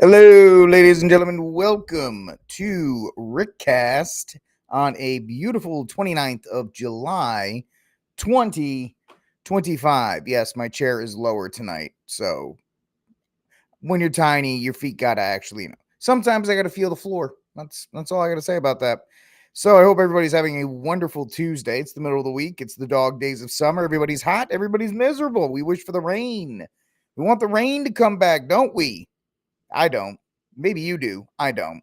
Hello, ladies and gentlemen. Welcome to RickCast on a beautiful 29th of July, 2025. Yes, my chair is lower tonight. So when you're tiny, your feet gotta actually, sometimes I gotta feel the floor. That's all I gotta say about that. So I hope everybody's having a wonderful Tuesday. It's the middle of the week. It's the dog days of summer. Everybody's hot. Everybody's miserable. We wish for the rain. We want the rain to come back, don't we? I don't. Maybe you do. I don't.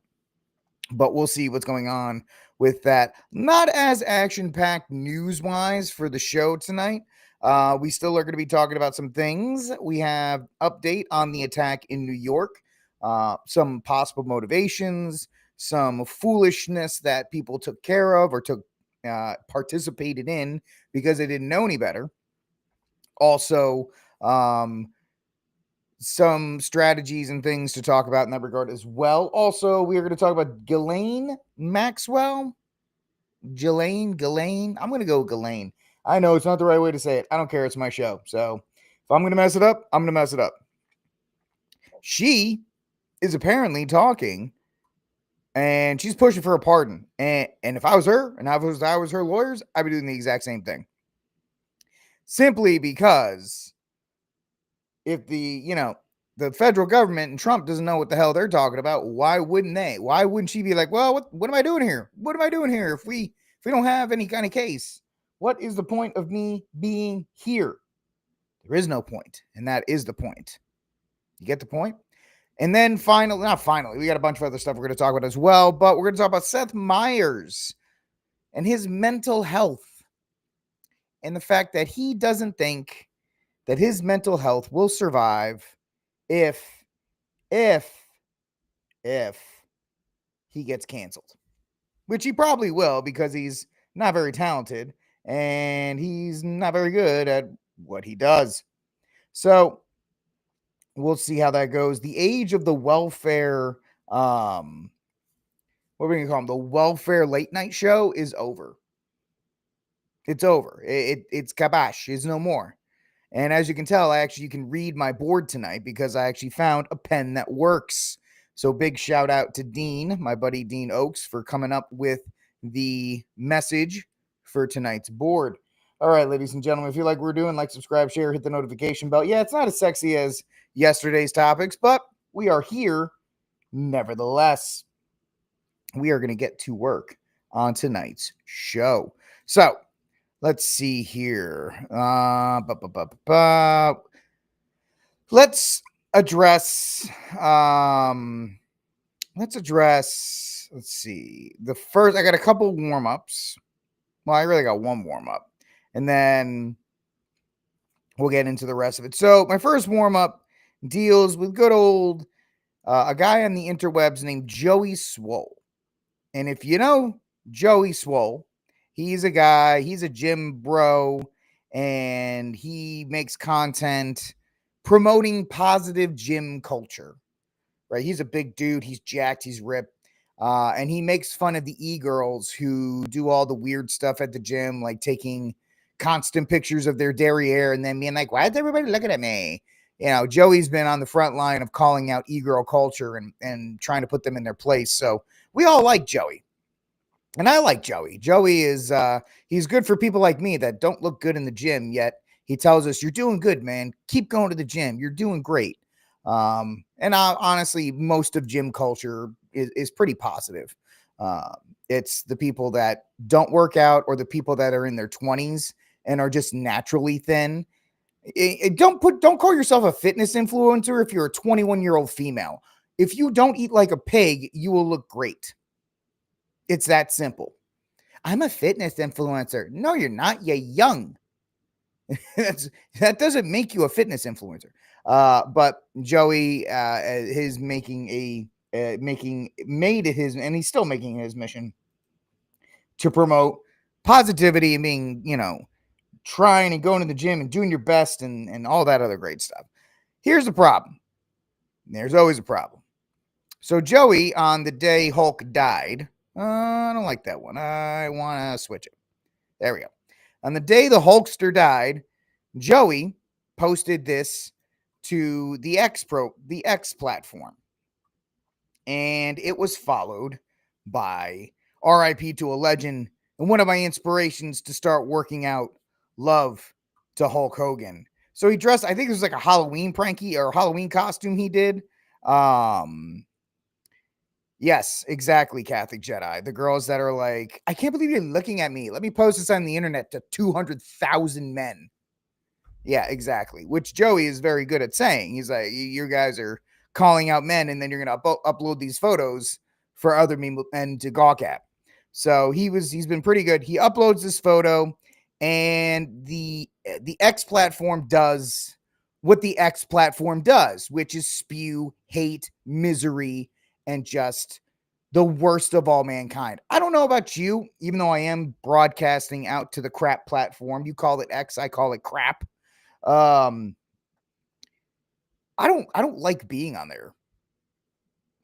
But we'll see what's going on with that. Not as action-packed news-wise for the show tonight. We still are going to be talking about some things. We have update on the attack in New York, some possible motivations, some foolishness that people took care of or participated in because they didn't know any better. Also, some strategies and things to talk about in that regard as well. Also, we are going to talk about Ghislaine Maxwell. Ghislaine. I'm going to go Ghislaine. I know it's not the right way to say it. I don't care. It's my show. So if I'm going to mess it up, I'm going to mess it up. She is apparently talking and she's pushing for a pardon. And if I was her and I was her lawyers, I'd be doing the exact same thing. Simply because if the federal government and Trump doesn't know what the hell they're talking about, why wouldn't they? Why wouldn't she be like, well, what am I doing here? What am I doing here if we don't have any kind of case? What is the point of me being here? There is no point, and that is the point. You get the point? And then finally, we got a bunch of other stuff we're going to talk about as well, but we're going to talk about Seth Meyers and his mental health and the fact that he doesn't think that his mental health will survive if he gets canceled, which he probably will because he's not very talented and he's not very good at what he does. So we'll see how that goes. The age of the welfare, what are we going to call him? The welfare late night show is over. It's over. It's kabash. It's no more. And as you can tell, you can read my board tonight because I actually found a pen that works. So big shout out to Dean, my buddy Dean Oakes, for coming up with the message for tonight's board. All right, ladies and gentlemen, if you like what we're doing, like, subscribe, share, hit the notification bell. Yeah, it's not as sexy as yesterday's topics, but we are here nevertheless. We are going to get to work on tonight's show. So let's see here. Let's address. Let's see. The first, I got a couple warm-ups. Well, I really got one warm-up, and then we'll get into the rest of it. So my first warm-up deals with good old a guy on the interwebs named Joey Swole. And if you know Joey Swole, he's a guy, he's a gym bro, and he makes content promoting positive gym culture, right? He's a big dude. He's jacked. He's ripped. And he makes fun of the e-girls who do all the weird stuff at the gym, like taking constant pictures of their derriere and then being like, why is everybody looking at me? Joey's been on the front line of calling out e-girl culture and trying to put them in their place. So we all like Joey. And I like Joey. Joey is, he's good for people like me that don't look good in the gym, yet he tells us, you're doing good, man. Keep going to the gym. You're doing great. Honestly, most of gym culture is pretty positive. It's the people that don't work out or the people that are in their 20s and are just naturally thin. Don't call yourself a fitness influencer if you're a 21-year-old female. If you don't eat like a pig, you will look great. It's that simple. I'm a fitness influencer. No, you're not. You're young. That doesn't make you a fitness influencer. But Joey is making made it his, and he's still making his mission to promote positivity and being, trying and going to the gym and doing your best and all that other great stuff. Here's the problem. There's always a problem. So Joey, on the day Hulk died, I don't like that one. I want to switch it. There we go. On the day the Hulkster died, Joey posted this to the X platform. And it was followed by RIP to a legend and one of my inspirations to start working out, love to Hulk Hogan. So he dressed, I think it was like a Halloween pranky or Halloween costume he did. Yes, exactly, Catholic Jedi. The girls that are like, I can't believe you're looking at me. Let me post this on the internet to 200,000 men. Yeah, exactly. Which Joey is very good at saying. He's like, you guys are calling out men, and then you're going to upload these photos for other men to gawk at. So he's been pretty good. He uploads this photo, and the X platform does what the X platform does, which is spew hate, misery, and just the worst of all mankind. I don't know about you, even though I am broadcasting out to the crap platform. You call it X, I call it crap. I don't like being on there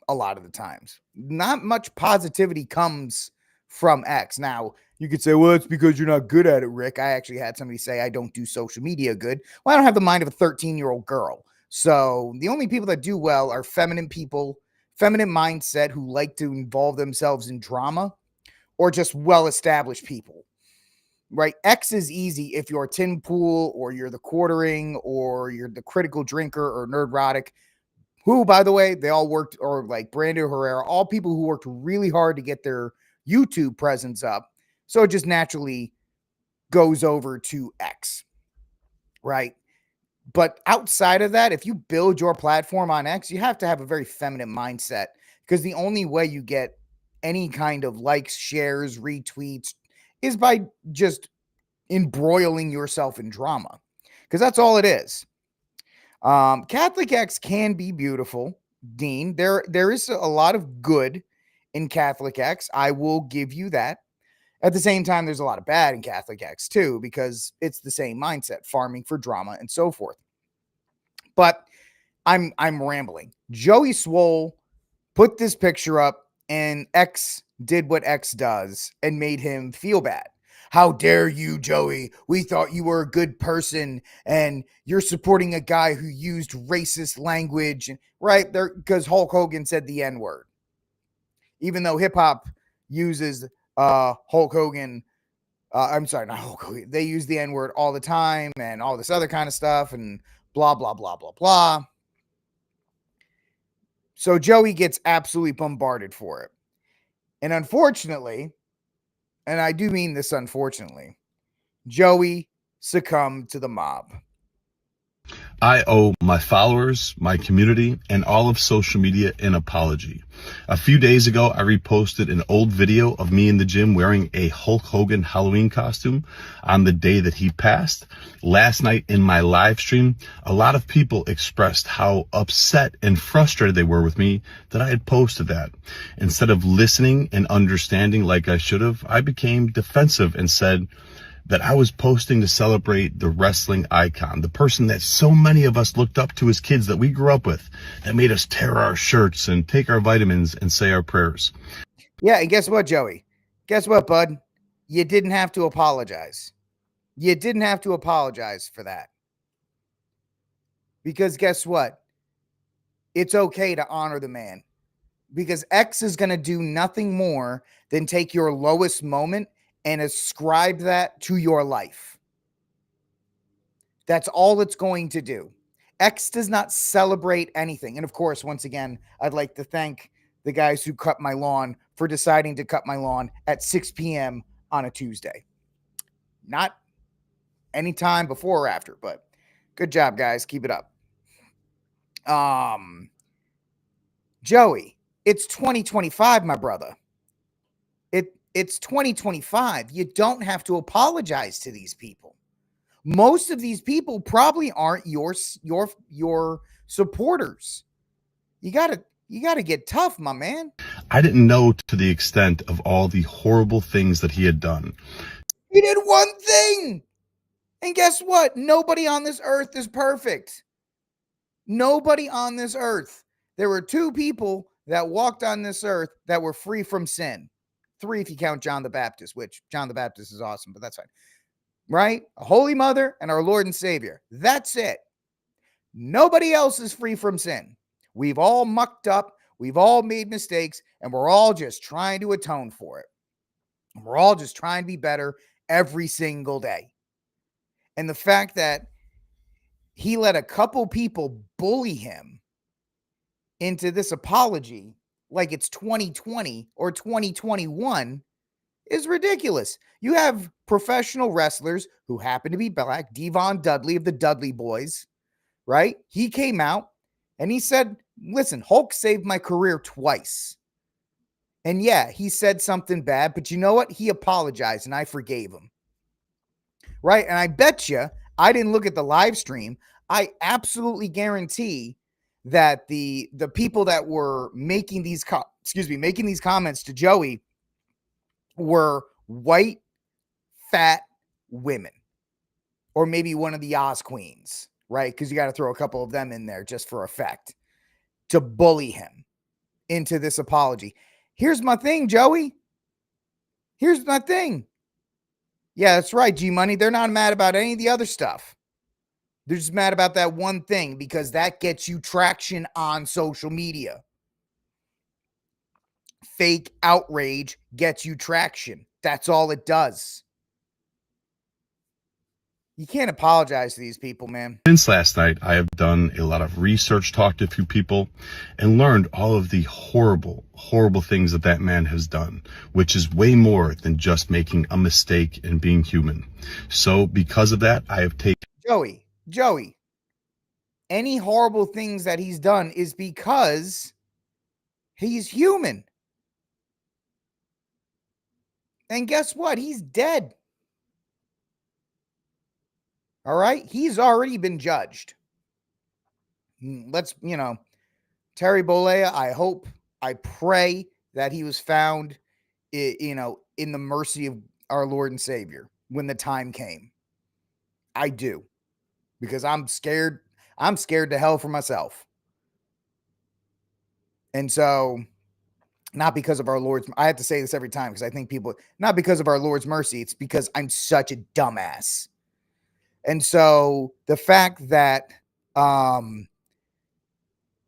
a lot of the times. Not much positivity comes from X. Now, you could say, well, it's because you're not good at it, Rick. I actually had somebody say I don't do social media good. Well, I don't have the mind of a 13-year-old girl. So the only people that do well are feminine people, feminine mindset who like to involve themselves in drama, or just well-established people. Right? X is easy if you're a tin pool or you're the quartering or you're the critical drinker or nerdrotic, who, by the way, they all worked, or like Brando Herrera, all people who worked really hard to get their YouTube presence up. So it just naturally goes over to X, right? But outside of that, if you build your platform on X, you have to have a very feminine mindset, because the only way you get any kind of likes, shares, retweets is by just embroiling yourself in drama, because that's all it is. Catholic X can be beautiful, Dean. There is a lot of good in Catholic X. I will give you that. At the same time, there's a lot of bad in Catholic X too, because it's the same mindset, farming for drama and so forth. But I'm rambling. Joey Swole put this picture up, and X did what X does and made him feel bad. How dare you, Joey? We thought you were a good person, and you're supporting a guy who used racist language, right? There, because Hulk Hogan said the N-word. Even though hip hop uses Hulk Hogan, I'm sorry, not Hulk Hogan. They use the N-word all the time and all this other kind of stuff and blah, blah, blah, blah, blah. So Joey gets absolutely bombarded for it. And unfortunately, and I do mean this unfortunately, Joey succumbed to the mob. I owe my followers, my community, and all of social media an apology. A few days ago, I reposted an old video of me in the gym wearing a Hulk Hogan Halloween costume on the day that he passed. Last night in my live stream, a lot of people expressed how upset and frustrated they were with me that I had posted that. Instead of listening and understanding like I should have, I became defensive and said that I was posting to celebrate the wrestling icon, the person that so many of us looked up to as kids that we grew up with, that made us tear our shirts and take our vitamins and say our prayers. Yeah, and guess what, Joey? Guess what, bud? You didn't have to apologize. You didn't have to apologize for that. Because guess what? It's okay to honor the man. Because X is going to do nothing more than take your lowest moment and ascribe that to your life. That's all it's going to do. X does not celebrate anything. And of course, once again, I'd like to thank the guys who cut my lawn for deciding to cut my lawn at 6 p.m. on a Tuesday. Not any time before or after, but good job, guys. Keep it up. Joey, it's 2025, my brother. It's 2025. You don't have to apologize to these people. Most of these people probably aren't your supporters. You gotta get tough, my man. I didn't know to the extent of all the horrible things that he had done. He did one thing. And guess what? Nobody on this earth is perfect. Nobody on this earth. There were two people that walked on this earth that were free from sin. 3 if you count John the Baptist, which John the Baptist is awesome, but that's fine. Right? A Holy Mother and our Lord and Savior. That's it. Nobody else is free from sin. We've all mucked up. We've all made mistakes, and we're all just trying to atone for it. And we're all just trying to be better every single day. And the fact that he let a couple people bully him into this apology like it's 2020 or 2021 is ridiculous. You have professional wrestlers who happen to be black, Devon Dudley of the Dudley Boys, right? He came out and he said, listen, Hulk saved my career twice. And yeah, he said something bad, but you know what? He apologized and I forgave him. Right? And I bet you, I didn't look at the live stream. I absolutely guarantee that the people that were making these making these comments to Joey were white, fat women, or maybe one of the Oz queens, right? Because you got to throw a couple of them in there just for effect to bully him into this apology. Here's my thing, Joey. Here's my thing. Yeah, that's right, G-Money. They're not mad about any of the other stuff. They're just mad about that one thing because that gets you traction on social media. Fake outrage gets you traction. That's all it does. You can't apologize to these people, man. Since last night, I have done a lot of research, talked to a few people, and learned all of the horrible, horrible things that that man has done, which is way more than just making a mistake and being human. So because of that, I have taken... Joey, any horrible things that he's done is because he's human. And guess what? He's dead. All right? He's already been judged. Let's, Terry Bollea, I pray that he was found, in the mercy of our Lord and Savior when the time came. I do. Because I'm scared to hell for myself. And so, not because of our Lord's, I have to say this every time because I think people, not because of our Lord's mercy, it's because I'm such a dumbass. And so the fact that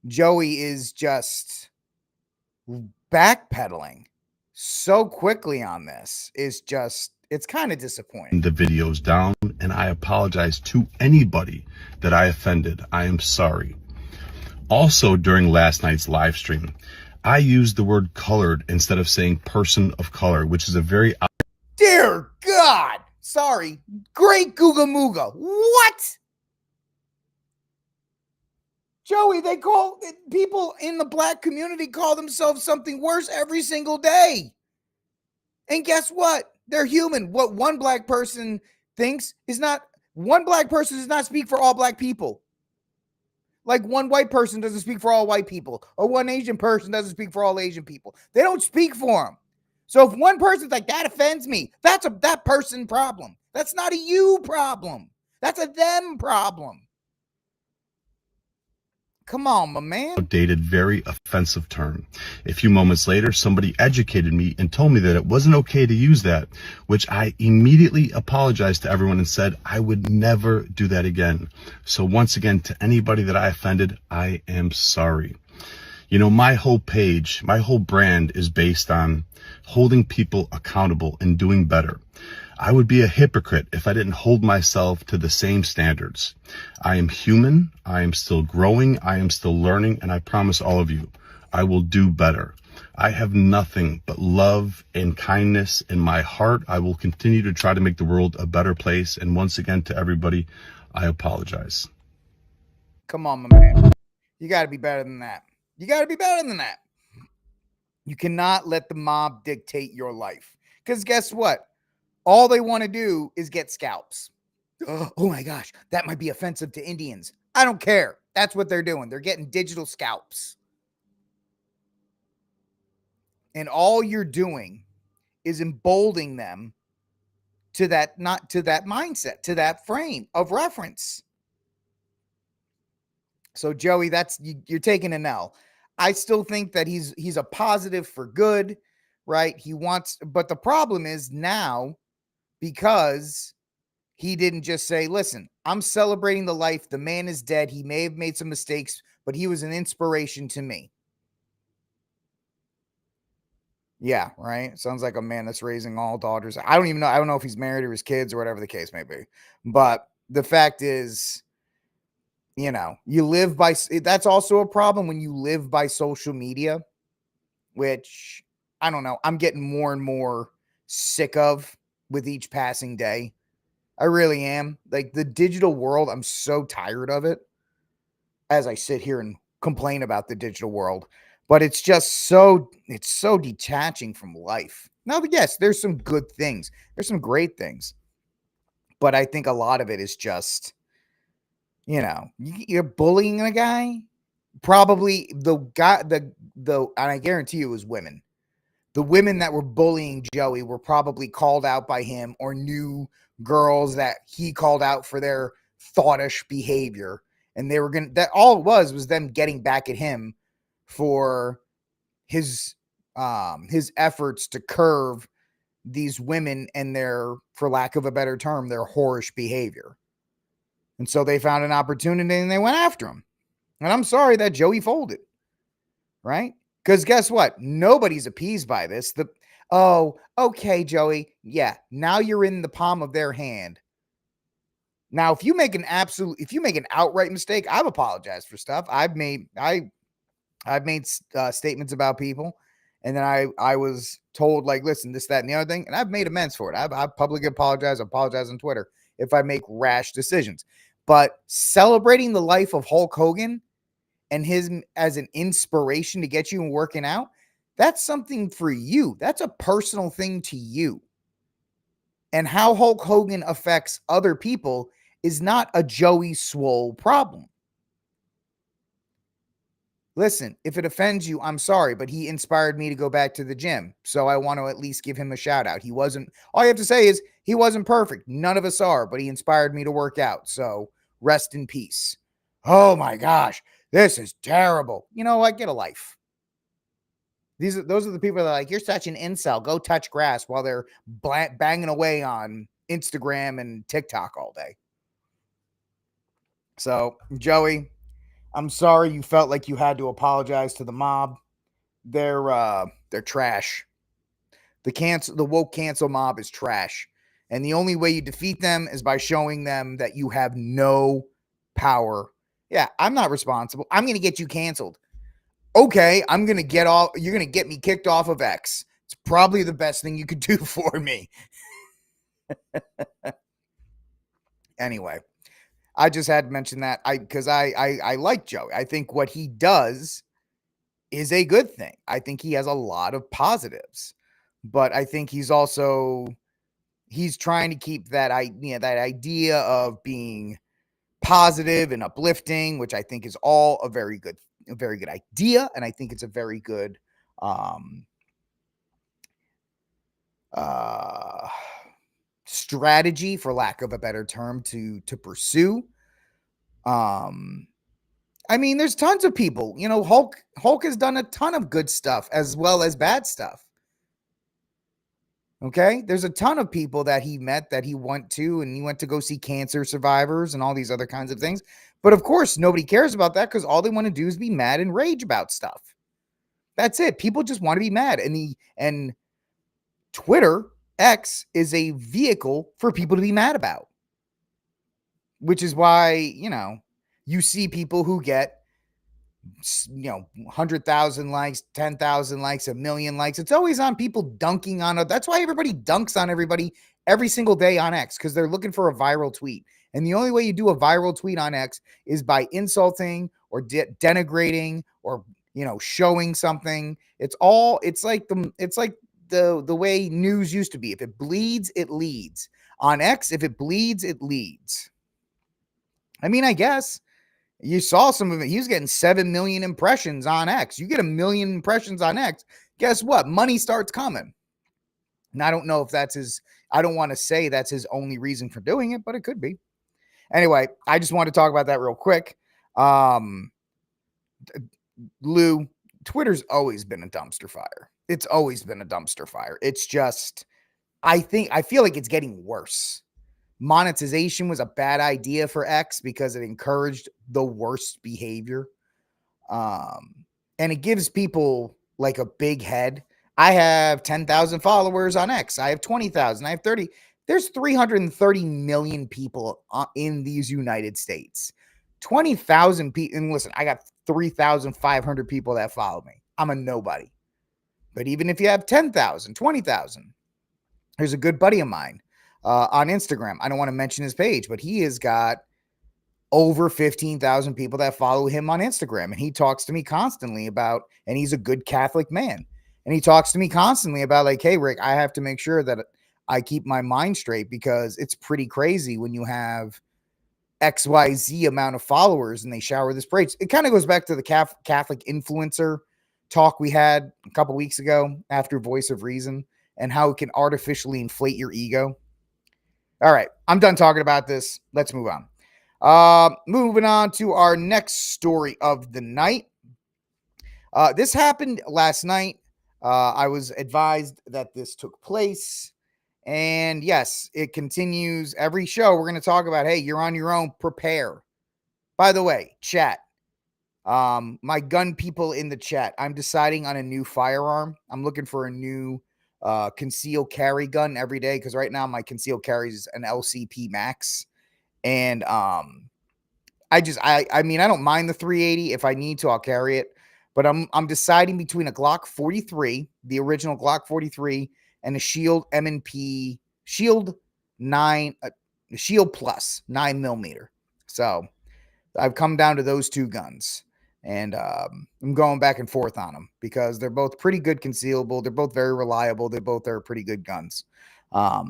Joey is just backpedaling so quickly on this is just, it's kind of disappointing. The video's down, and I apologize to anybody that I offended. I am sorry. Also, during last night's live stream, I used the word colored instead of saying person of color, which is a very... Dear God! Sorry. Great Googa Mooga. What? Joey, they call people in the black community call themselves something worse every single day. And guess what? They're human. What one black person thinks is not, one black person does not speak for all black people. Like one white person doesn't speak for all white people, or one Asian person doesn't speak for all Asian people. They don't speak for them. So if one person's like, that offends me, that's a that person problem. That's not a you problem. That's a them problem. Come on, my man. Outdated, very offensive term. A few moments later, somebody educated me and told me that it wasn't okay to use that, which I immediately apologized to everyone and said I would never do that again. So once again, to anybody that I offended, I am sorry. My whole page, my whole brand is based on holding people accountable and doing better. I would be a hypocrite if I didn't hold myself to the same standards. I am human. I am still growing. I am still learning. And I promise all of you, I will do better. I have nothing but love and kindness in my heart. I will continue to try to make the world a better place. And once again, to everybody, I apologize. Come on, my man. You got to be better than that. You got to be better than that. You cannot let the mob dictate your life. Because guess what? All they want to do is get scalps. Oh my gosh, that might be offensive to Indians. I don't care. That's what they're doing. They're getting digital scalps. And all you're doing is emboldening them to that, not to that mindset, to that frame of reference. So Joey, that's, you're taking an L. I still think that he's a positive for good, right? He wants, but the problem is now, because he didn't just say, listen, I'm celebrating the life. The man is dead. He may have made some mistakes, but he was an inspiration to me. Yeah, right. Sounds like a man that's raising all daughters. I don't even know. I don't know if he's married or his kids or whatever the case may be. But the fact is, you live by, that's also a problem when you live by social media, which I don't know. I'm getting more and more sick of with each passing day. I really am. Like the digital world, I'm so tired of it as I sit here and complain about the digital world. But it's so detaching from life. Now, yes, there's some good things. There's some great things. But I think a lot of it is just, you're bullying a guy. Probably the guy, and I guarantee you it was women. The women that were bullying Joey were probably called out by him or knew girls that he called out for their thoughtish behavior. And they were that all it was them getting back at him for his efforts to curve these women and their, for lack of a better term, their whorish behavior. And so they found an opportunity and they went after him. And I'm sorry that Joey folded, right? Because guess what? Nobody's appeased by this. Okay, Joey. Yeah, now you're in the palm of their hand. Now, if you make an outright mistake, I've apologized for stuff. I've made statements about people, and then I was told, like, listen, this, that, and the other thing, and I've made amends for it. I've publicly apologized on Twitter if I make rash decisions. But celebrating the life of Hulk Hogan and his as an inspiration to get you working out, that's something for you. That's a personal thing to you. And how Hulk Hogan affects other people is not a Joey Swole problem. Listen, if it offends you, I'm sorry, but he inspired me to go back to the gym. So I want to at least give him a shout out. All you have to say is he wasn't perfect. None of us are, but he inspired me to work out. So rest in peace. Oh my gosh, this is terrible. You know what? Get a life. Those are the people that are like, you're such an incel. Go touch grass while they're banging away on Instagram and TikTok all day. So, Joey, I'm sorry you felt like you had to apologize to the mob. They're trash. The woke cancel mob is trash. And the only way you defeat them is by showing them that you have no power. Yeah, I'm not responsible. I'm going to get you canceled. Okay, you're going to get me kicked off of X. It's probably the best thing you could do for me. Anyway, I just had to mention that because I like Joey. I think what he does is a good thing. I think he has a lot of positives, but I think he's trying to keep that idea of being positive and uplifting, which I think is all a very good idea. And I think it's a very good, strategy, for lack of a better term, to pursue. I mean, there's tons of people, Hulk has done a ton of good stuff as well as bad stuff. Okay. There's a ton of people that he met that he went to go see cancer survivors and all these other kinds of things. But of course, nobody cares about that because all they want to do is be mad and rage about stuff. That's it. People just want to be mad. And Twitter, X, is a vehicle for people to be mad about. Which is why, you see people who get 100,000 likes, 10,000 likes, 1 million likes. It's always on people dunking on it. That's why everybody dunks on everybody every single day on X, because they're looking for a viral tweet. And the only way you do a viral tweet on X is by insulting or denigrating or, showing something. It's like the way news used to be. If it bleeds, it leads. On X, if it bleeds, it leads. I mean, I guess you saw some of it. He was getting 7 million impressions on X. You get 1 million impressions on X. Guess what? Money starts coming. And I don't know if I don't want to say that's his only reason for doing it, but it could be. Anyway, I just want to talk about that real quick. Lou, Twitter's always been a dumpster fire. It's always been a dumpster fire. It's just, I feel like it's getting worse. Monetization was a bad idea for X because it encouraged the worst behavior. And it gives people like a big head. I have 10,000 followers on X. I have 20,000. I have 30. There's 330 million people in these United States. 20,000 people. And listen, I got 3,500 people that follow me. I'm a nobody. But even if you have 10,000, 20,000, there's a good buddy of mine on Instagram. I don't want to mention his page, but he has got over 15,000 people that follow him on Instagram. And he talks to me constantly about, and he's a good Catholic man. And he talks to me constantly about like, hey, Rick, I have to make sure that I keep my mind straight because it's pretty crazy when you have XYZ amount of followers and they shower this praise. It kind of goes back to the Catholic influencer talk we had a couple weeks ago after Voice of Reason and how it can artificially inflate your ego. All right, I'm done talking about this. Let's move on. Moving on to our next story of the night. This happened last night. I was advised that this took place. And yes, it continues every show. We're going to talk about, hey, you're on your own. Prepare. By the way, chat. My gun people in the chat. I'm deciding on a new firearm. I'm looking for a new concealed carry gun every day because right now my concealed carry is an LCP Max. And I mean, I don't mind the 380. If I need to, I'll carry it. But I'm deciding between a Glock 43, the original Glock 43, and a Shield M&P Shield 9, Shield Plus 9mm. So I've come down to those two guns, and I'm going back and forth on them because they're both pretty good concealable. They're both very reliable. They both are pretty good guns. I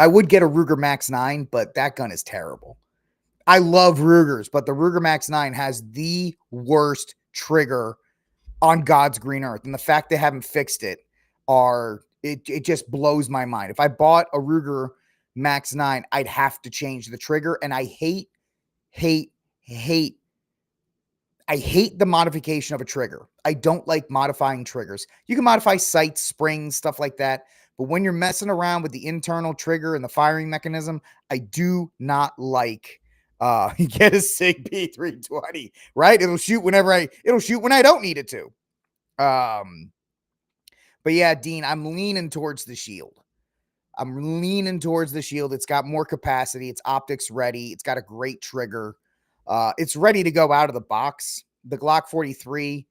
would get a Ruger Max 9, but that gun is terrible. I love Rugers, but the Ruger Max 9 has the worst trigger on God's green earth. And the fact they haven't fixed it it just blows my mind. If I bought a Ruger Max 9, I'd have to change the trigger. And I hate the modification of a trigger. I don't like modifying triggers. You can modify sights, springs, stuff like that. But when you're messing around with the internal trigger and the firing mechanism, I do not like you get a SIG P320, right? It'll shoot when I don't need it to. But yeah, Dean, I'm leaning towards the Shield. It's got more capacity. It's optics ready. It's got a great trigger. It's ready to go out of the box. The Glock 43,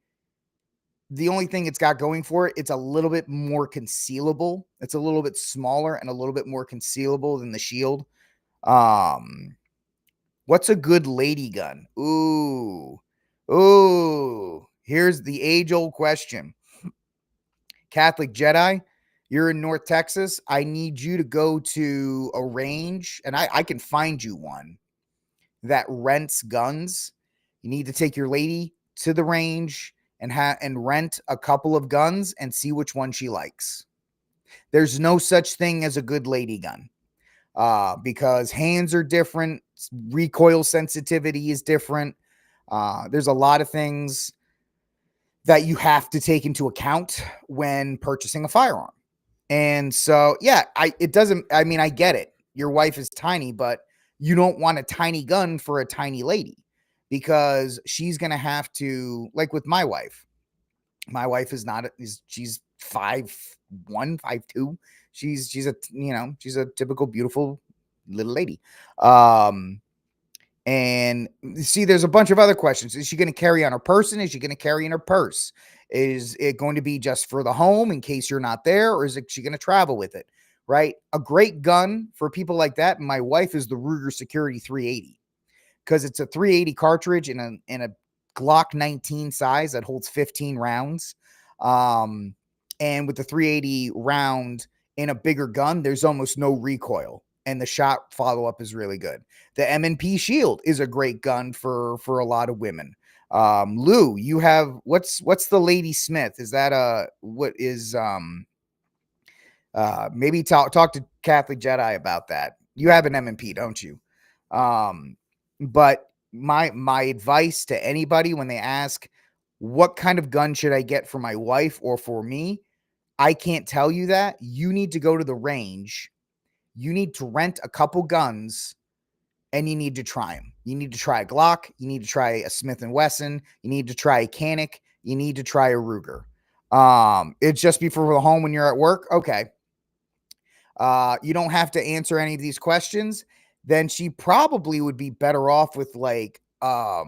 the only thing it's got going for it, it's a little bit more concealable. It's a little bit smaller and a little bit more concealable than the Shield. What's a good lady gun? Ooh. Here's the age-old question. Catholic Jedi, you're in North Texas. I need you to go to a range, and I can find you one that rents guns. You need to take your lady to the range and rent a couple of guns and see which one she likes. There's no such thing as a good lady gun because hands are different. Recoil sensitivity is different. There's a lot of things that you have to take into account when purchasing a firearm. And so, yeah, I get it. Your wife is tiny, but you don't want a tiny gun for a tiny lady because she's going to have to, like with my wife she's 5'1", 5'2". She's a typical beautiful little lady. And see, there's a bunch of other questions. Is she going to carry on her person? Is she going to carry in her purse? Is it going to be just for the home in case you're not there? Or is she going to travel with it? Right? A great gun for people like that. My wife is the Ruger Security 380 because it's a 380 cartridge in a Glock 19 size that holds 15 rounds. And with the 380 round in a bigger gun, there's almost no recoil. And the shot follow-up is really good. The M&P Shield is a great gun for a lot of women. Lou, you have what's the Lady Smith? Is that maybe talk to Catholic Jedi about that. You have an M&P, don't you? But my advice to anybody when they ask what kind of gun should I get for my wife or for me, I can't tell you that. You need to go to the range. You need to rent a couple guns and you need to try them. You need to try a Glock. You need to try a Smith & Wesson. You need to try a Canic. You need to try a Ruger. It's just be for the home when you're at work. Okay. You don't have to answer any of these questions. Then she probably would be better off with like, a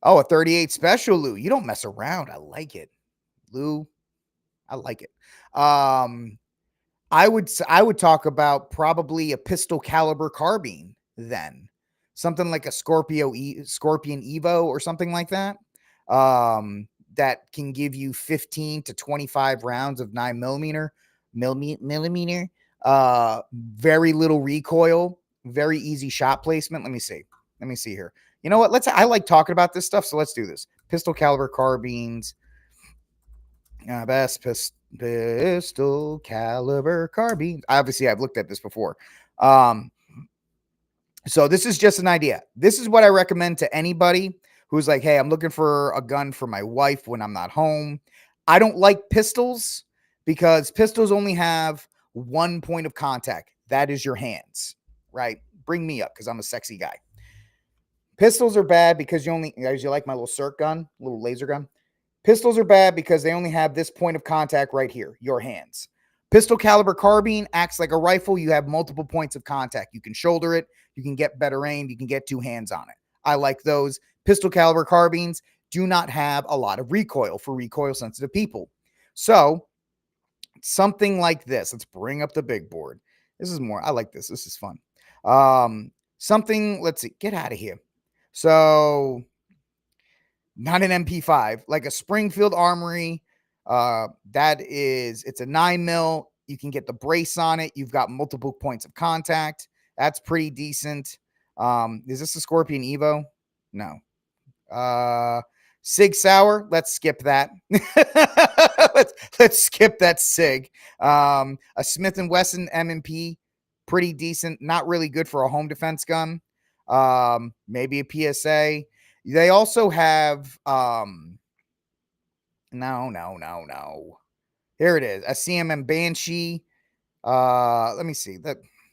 38 special, Lou. You don't mess around. I like it, Lou. I like it. I would talk about probably a pistol caliber carbine then. Something like a Scorpion Evo or something like that. That can give you 15 to 25 rounds of 9mm. Very little recoil, very easy shot placement. Let me see here. You know what? I like talking about this stuff, so let's do this. Pistol caliber carbines. Best pistol caliber carbines. Obviously, I've looked at this before. So this is just an idea. This is what I recommend to anybody who's like, hey, I'm looking for a gun for my wife when I'm not home. I don't like pistols because pistols only have one point of contact. That is your hands, right? Bring me up because I'm a sexy guy. Pistols are bad because you like my little circ gun, little laser gun. Pistols are bad because they only have this point of contact right here, your hands. Pistol caliber carbine acts like a rifle. You have multiple points of contact. You can shoulder it. You can get better aim. You can get two hands on it. I like those. Pistol caliber carbines do not have a lot of recoil for recoil sensitive people. So something like this. Let's bring up the big board. This is more. I like this. This is fun. Let's see. Get out of here. So not an MP5, like a Springfield Armory. It's a 9mm. You can get the brace on it. You've got multiple points of contact. That's pretty decent. Is this a Scorpion Evo? No. Sig Sauer. Let's skip that. let's skip that Sig. A Smith & Wesson M&P, pretty decent. Not really good for a home defense gun. Maybe a PSA. They also have no. Here it is. A CMM Banshee. Let me see.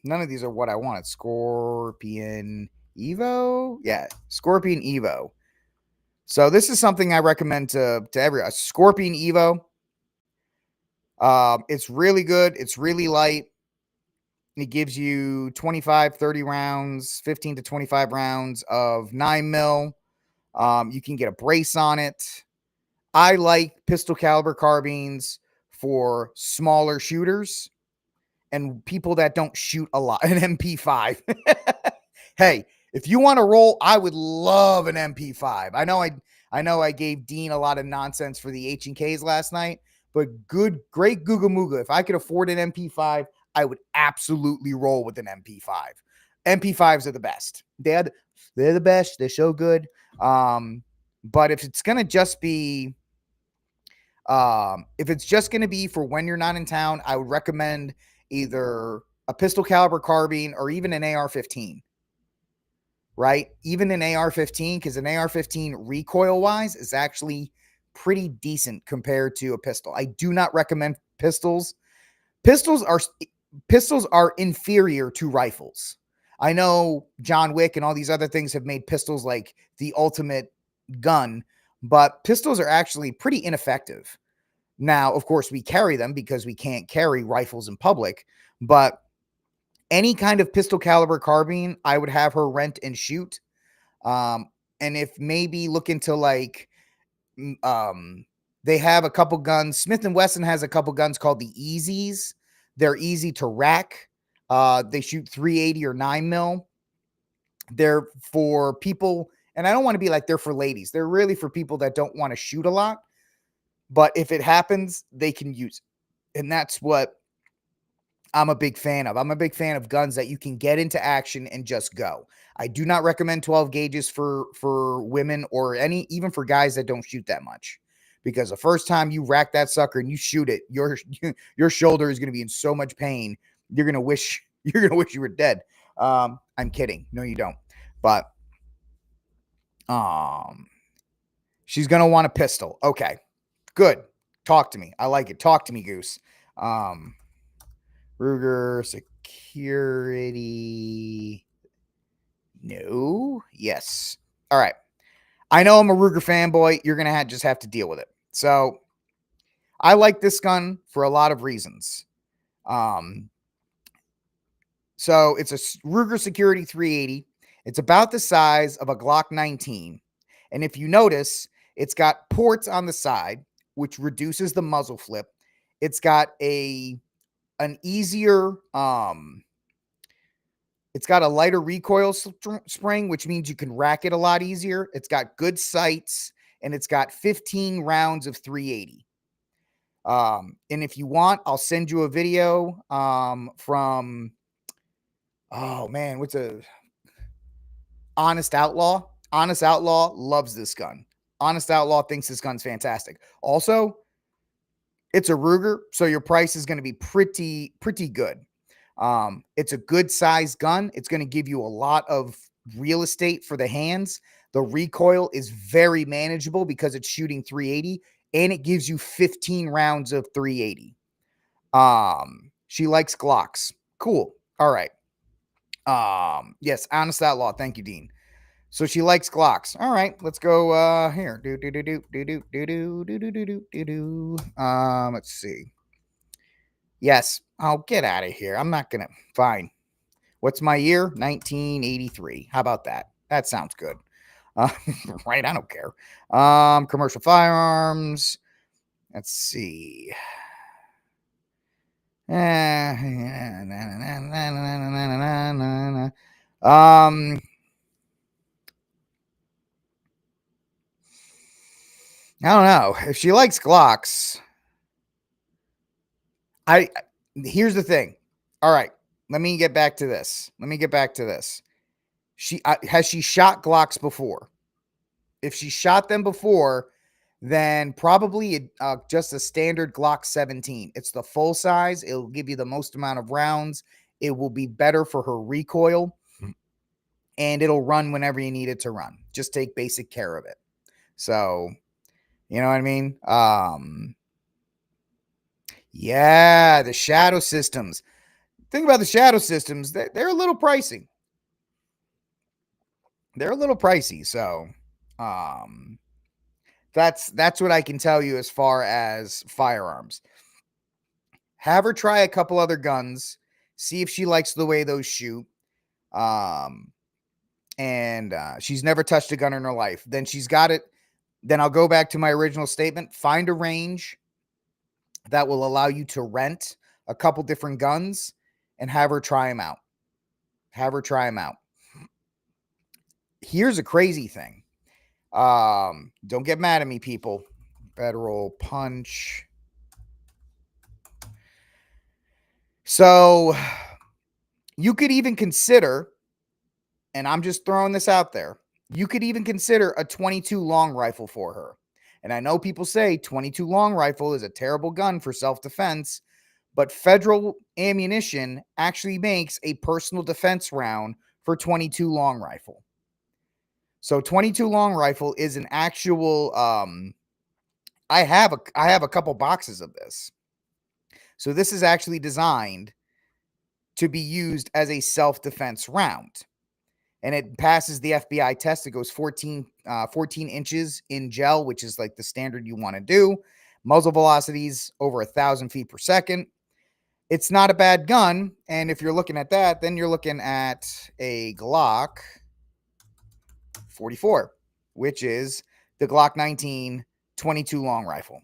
None of these are what I wanted. Scorpion Evo. Yeah, Scorpion Evo. So this is something I recommend to everyone. A Scorpion Evo. It's really good. It's really light. It gives you 25, 30 rounds, 15 to 25 rounds of 9mm. You can get a brace on it. I like pistol caliber carbines for smaller shooters and people that don't shoot a lot. An MP5. Hey, if you want to roll, I would love an MP5. I know I gave Dean a lot of nonsense for the H&Ks last night, but great Googa Mooga. If I could afford an MP5, I would absolutely roll with an MP5. MP5s are the best. They're the best. They're so good. But if it's gonna just be for when you're not in town, I would recommend either a pistol caliber carbine or even an AR-15. Right? Even an AR-15, because an AR-15 recoil wise is actually pretty decent compared to a pistol. I do not recommend pistols. Pistols are inferior to rifles. I know John Wick and all these other things have made pistols like the ultimate gun, but pistols are actually pretty ineffective. Now, of course, we carry them because we can't carry rifles in public, but any kind of pistol caliber carbine, I would have her rent and shoot. And if maybe look into like, they have a couple guns. Smith & Wesson has a couple guns called the Easies. They're easy to rack. They shoot 380 or 9mm. They're for people, and I don't want to be like they're for ladies. They're really for people that don't want to shoot a lot. But if it happens, they can use it. And that's what I'm a big fan of. I'm a big fan of guns that you can get into action and just go. I do not recommend 12 gauges for women or even for guys that don't shoot that much. Because the first time you rack that sucker and you shoot it, your shoulder is going to be in so much pain. You're going to wish you were dead. I'm kidding. No, you don't. But she's going to want a pistol. Okay. Good. Talk to me. I like it. Talk to me, Goose. Ruger security. No. Yes. All right. I know I'm a Ruger fanboy. You're going to just have to deal with it. So I like this gun for a lot of reasons. So it's a Ruger Security 380. It's about the size of a Glock 19. And if you notice, it's got ports on the side, which reduces the muzzle flip. It's got an easier, it's got a lighter recoil spring, which means you can rack it a lot easier. It's got good sights, and it's got 15 rounds of 380. And if you want, I'll send you a video from, oh man, what's a Honest Outlaw? Honest Outlaw loves this gun. Honest Outlaw thinks this gun's fantastic. Also, it's a Ruger, so your price is going to be pretty good. It's a good size gun. It's going to give you a lot of real estate for the hands. The recoil is very manageable because it's shooting 380, and it gives you 15 rounds of 380. She likes Glocks. Cool. All right. Yes, Honest Outlaw. Thank you, Dean. So she likes Glocks. All right, let's go here. Let's see. Yes. Oh, get out of here. I'm not gonna. Fine. What's my year? 1983. How about that? That sounds good. Right. I don't care. Commercial firearms. Let's see. I don't know if she likes Glocks. Here's the thing. All right, let me get back to this. Has she shot Glocks before? If she shot them before, then probably just a standard Glock 17. It's the full size. It'll give you the most amount of rounds. It will be better for her recoil, and it'll run whenever you need it to run. Just take basic care of it. So, you know what I mean? Yeah, the shadow systems. Think about the shadow systems. They're a little pricey. So, that's what I can tell you as far as firearms. Have her try a couple other guns, see if she likes the way those shoot. And she's never touched a gun in her life. Then she's got it. Then I'll go back to my original statement. Find a range that will allow you to rent a couple different guns and have her try them out. Here's a crazy thing. Don't get mad at me, people. Federal punch. So you could even consider, and I'm just throwing this out there, you could even consider a 22 long rifle for her. And I know people say 22 long rifle is a terrible gun for self-defense, but Federal Ammunition actually makes a personal defense round for 22 long rifle. So 22 long rifle is an actual, I have a couple boxes of this. So this is actually designed to be used as a self-defense round. And it passes the FBI test. It goes 14 inches in gel, which is like the standard you want to do. Muzzle velocities over 1,000 feet per second. It's not a bad gun. And if you're looking at that, then you're looking at a Glock 44, which is the Glock 19 22 long rifle.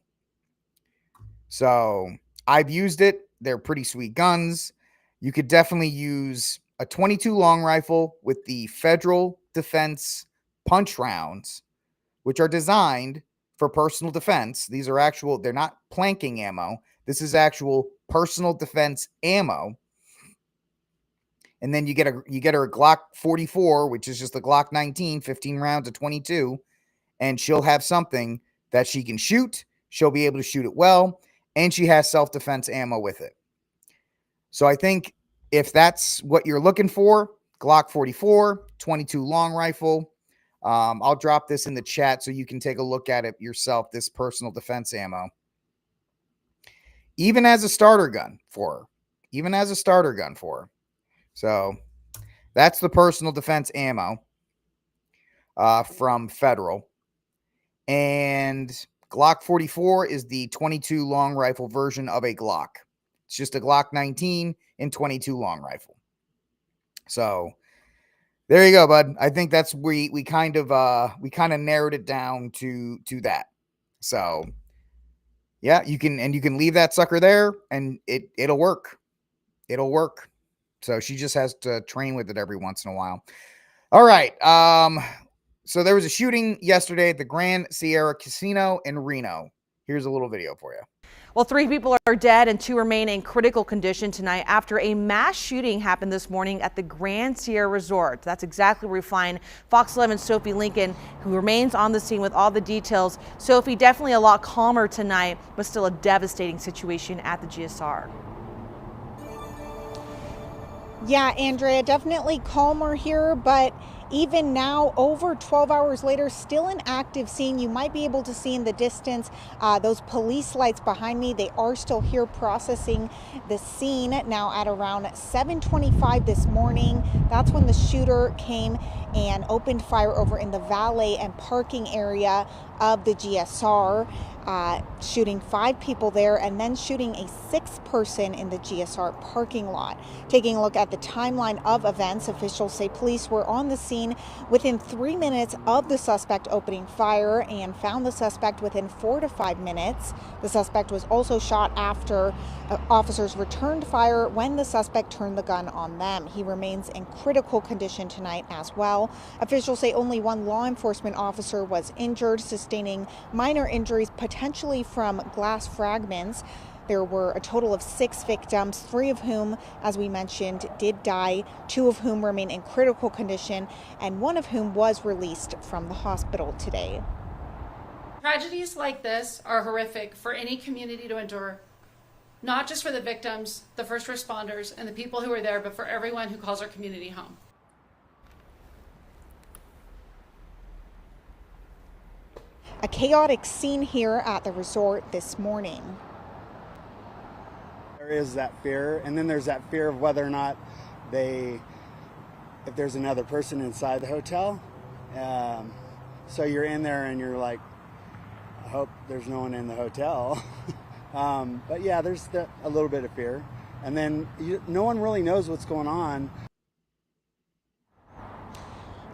So I've used it. They're pretty sweet guns. You could definitely use a 22 long rifle with the Federal Defense punch rounds, which are designed for personal defense. These are actual, they're not planking ammo. This is actual personal defense ammo. And then you get her a Glock 44, which is just the Glock 19, 15 rounds of 22, and she'll have something that she can shoot. She'll be able to shoot it well, and she has self-defense ammo with it. So I think if that's what you're looking for, Glock 44, 22 long rifle, I'll drop this in the chat so you can take a look at it yourself, this personal defense ammo. Even as a starter gun for her. So that's the personal defense ammo from Federal. And Glock 44 is the 22 long rifle version of a Glock. It's just a Glock 19 and 22 long rifle. So there you go, bud. I think that's we kind of narrowed it down to that. So yeah, you can leave that sucker there and it'll work. It'll work. So she just has to train with it every once in a while. All right. So there was a shooting yesterday at the Grand Sierra Casino in Reno. Here's a little video for you. Well, 3 people are dead and 2 remain in critical condition tonight after a mass shooting happened this morning at the Grand Sierra Resort. That's exactly where we find Fox 11's Sophie Lincoln, who remains on the scene with all the details. Sophie, definitely a lot calmer tonight, but still a devastating situation at the GSR. Yeah, Andrea, definitely calmer here, but even now, over 12 hours later, still an active scene. You might be able to see in the distance those police lights behind me. They are still here processing the scene. Now at around 7:25 this morning, that's when the shooter came and opened fire over in the valet and parking area of the GSR, shooting 5 people there and then shooting a 6th person in the GSR parking lot. Taking a look at the timeline of events, officials say police were on the scene within 3 minutes of the suspect opening fire and found the suspect within 4 to 5 minutes. The suspect was also shot after officers returned fire when the suspect turned the gun on them. He remains in critical condition tonight as well. Officials say only 1 law enforcement officer was injured, sustaining minor injuries potentially from glass fragments. There were a total of 6 victims, 3 of whom, as we mentioned, did die, 2 of whom remain in critical condition, and 1 of whom was released from the hospital today. Tragedies like this are horrific for any community to endure, not just for the victims, the first responders, and the people who are there, but for everyone who calls our community home. A chaotic scene here at the resort this morning. There is that fear, and then there's that fear of whether or not if there's another person inside the hotel. So you're in there and you're like, I hope there's no one in the hotel. But yeah, there's a little bit of fear. And then no one really knows what's going on.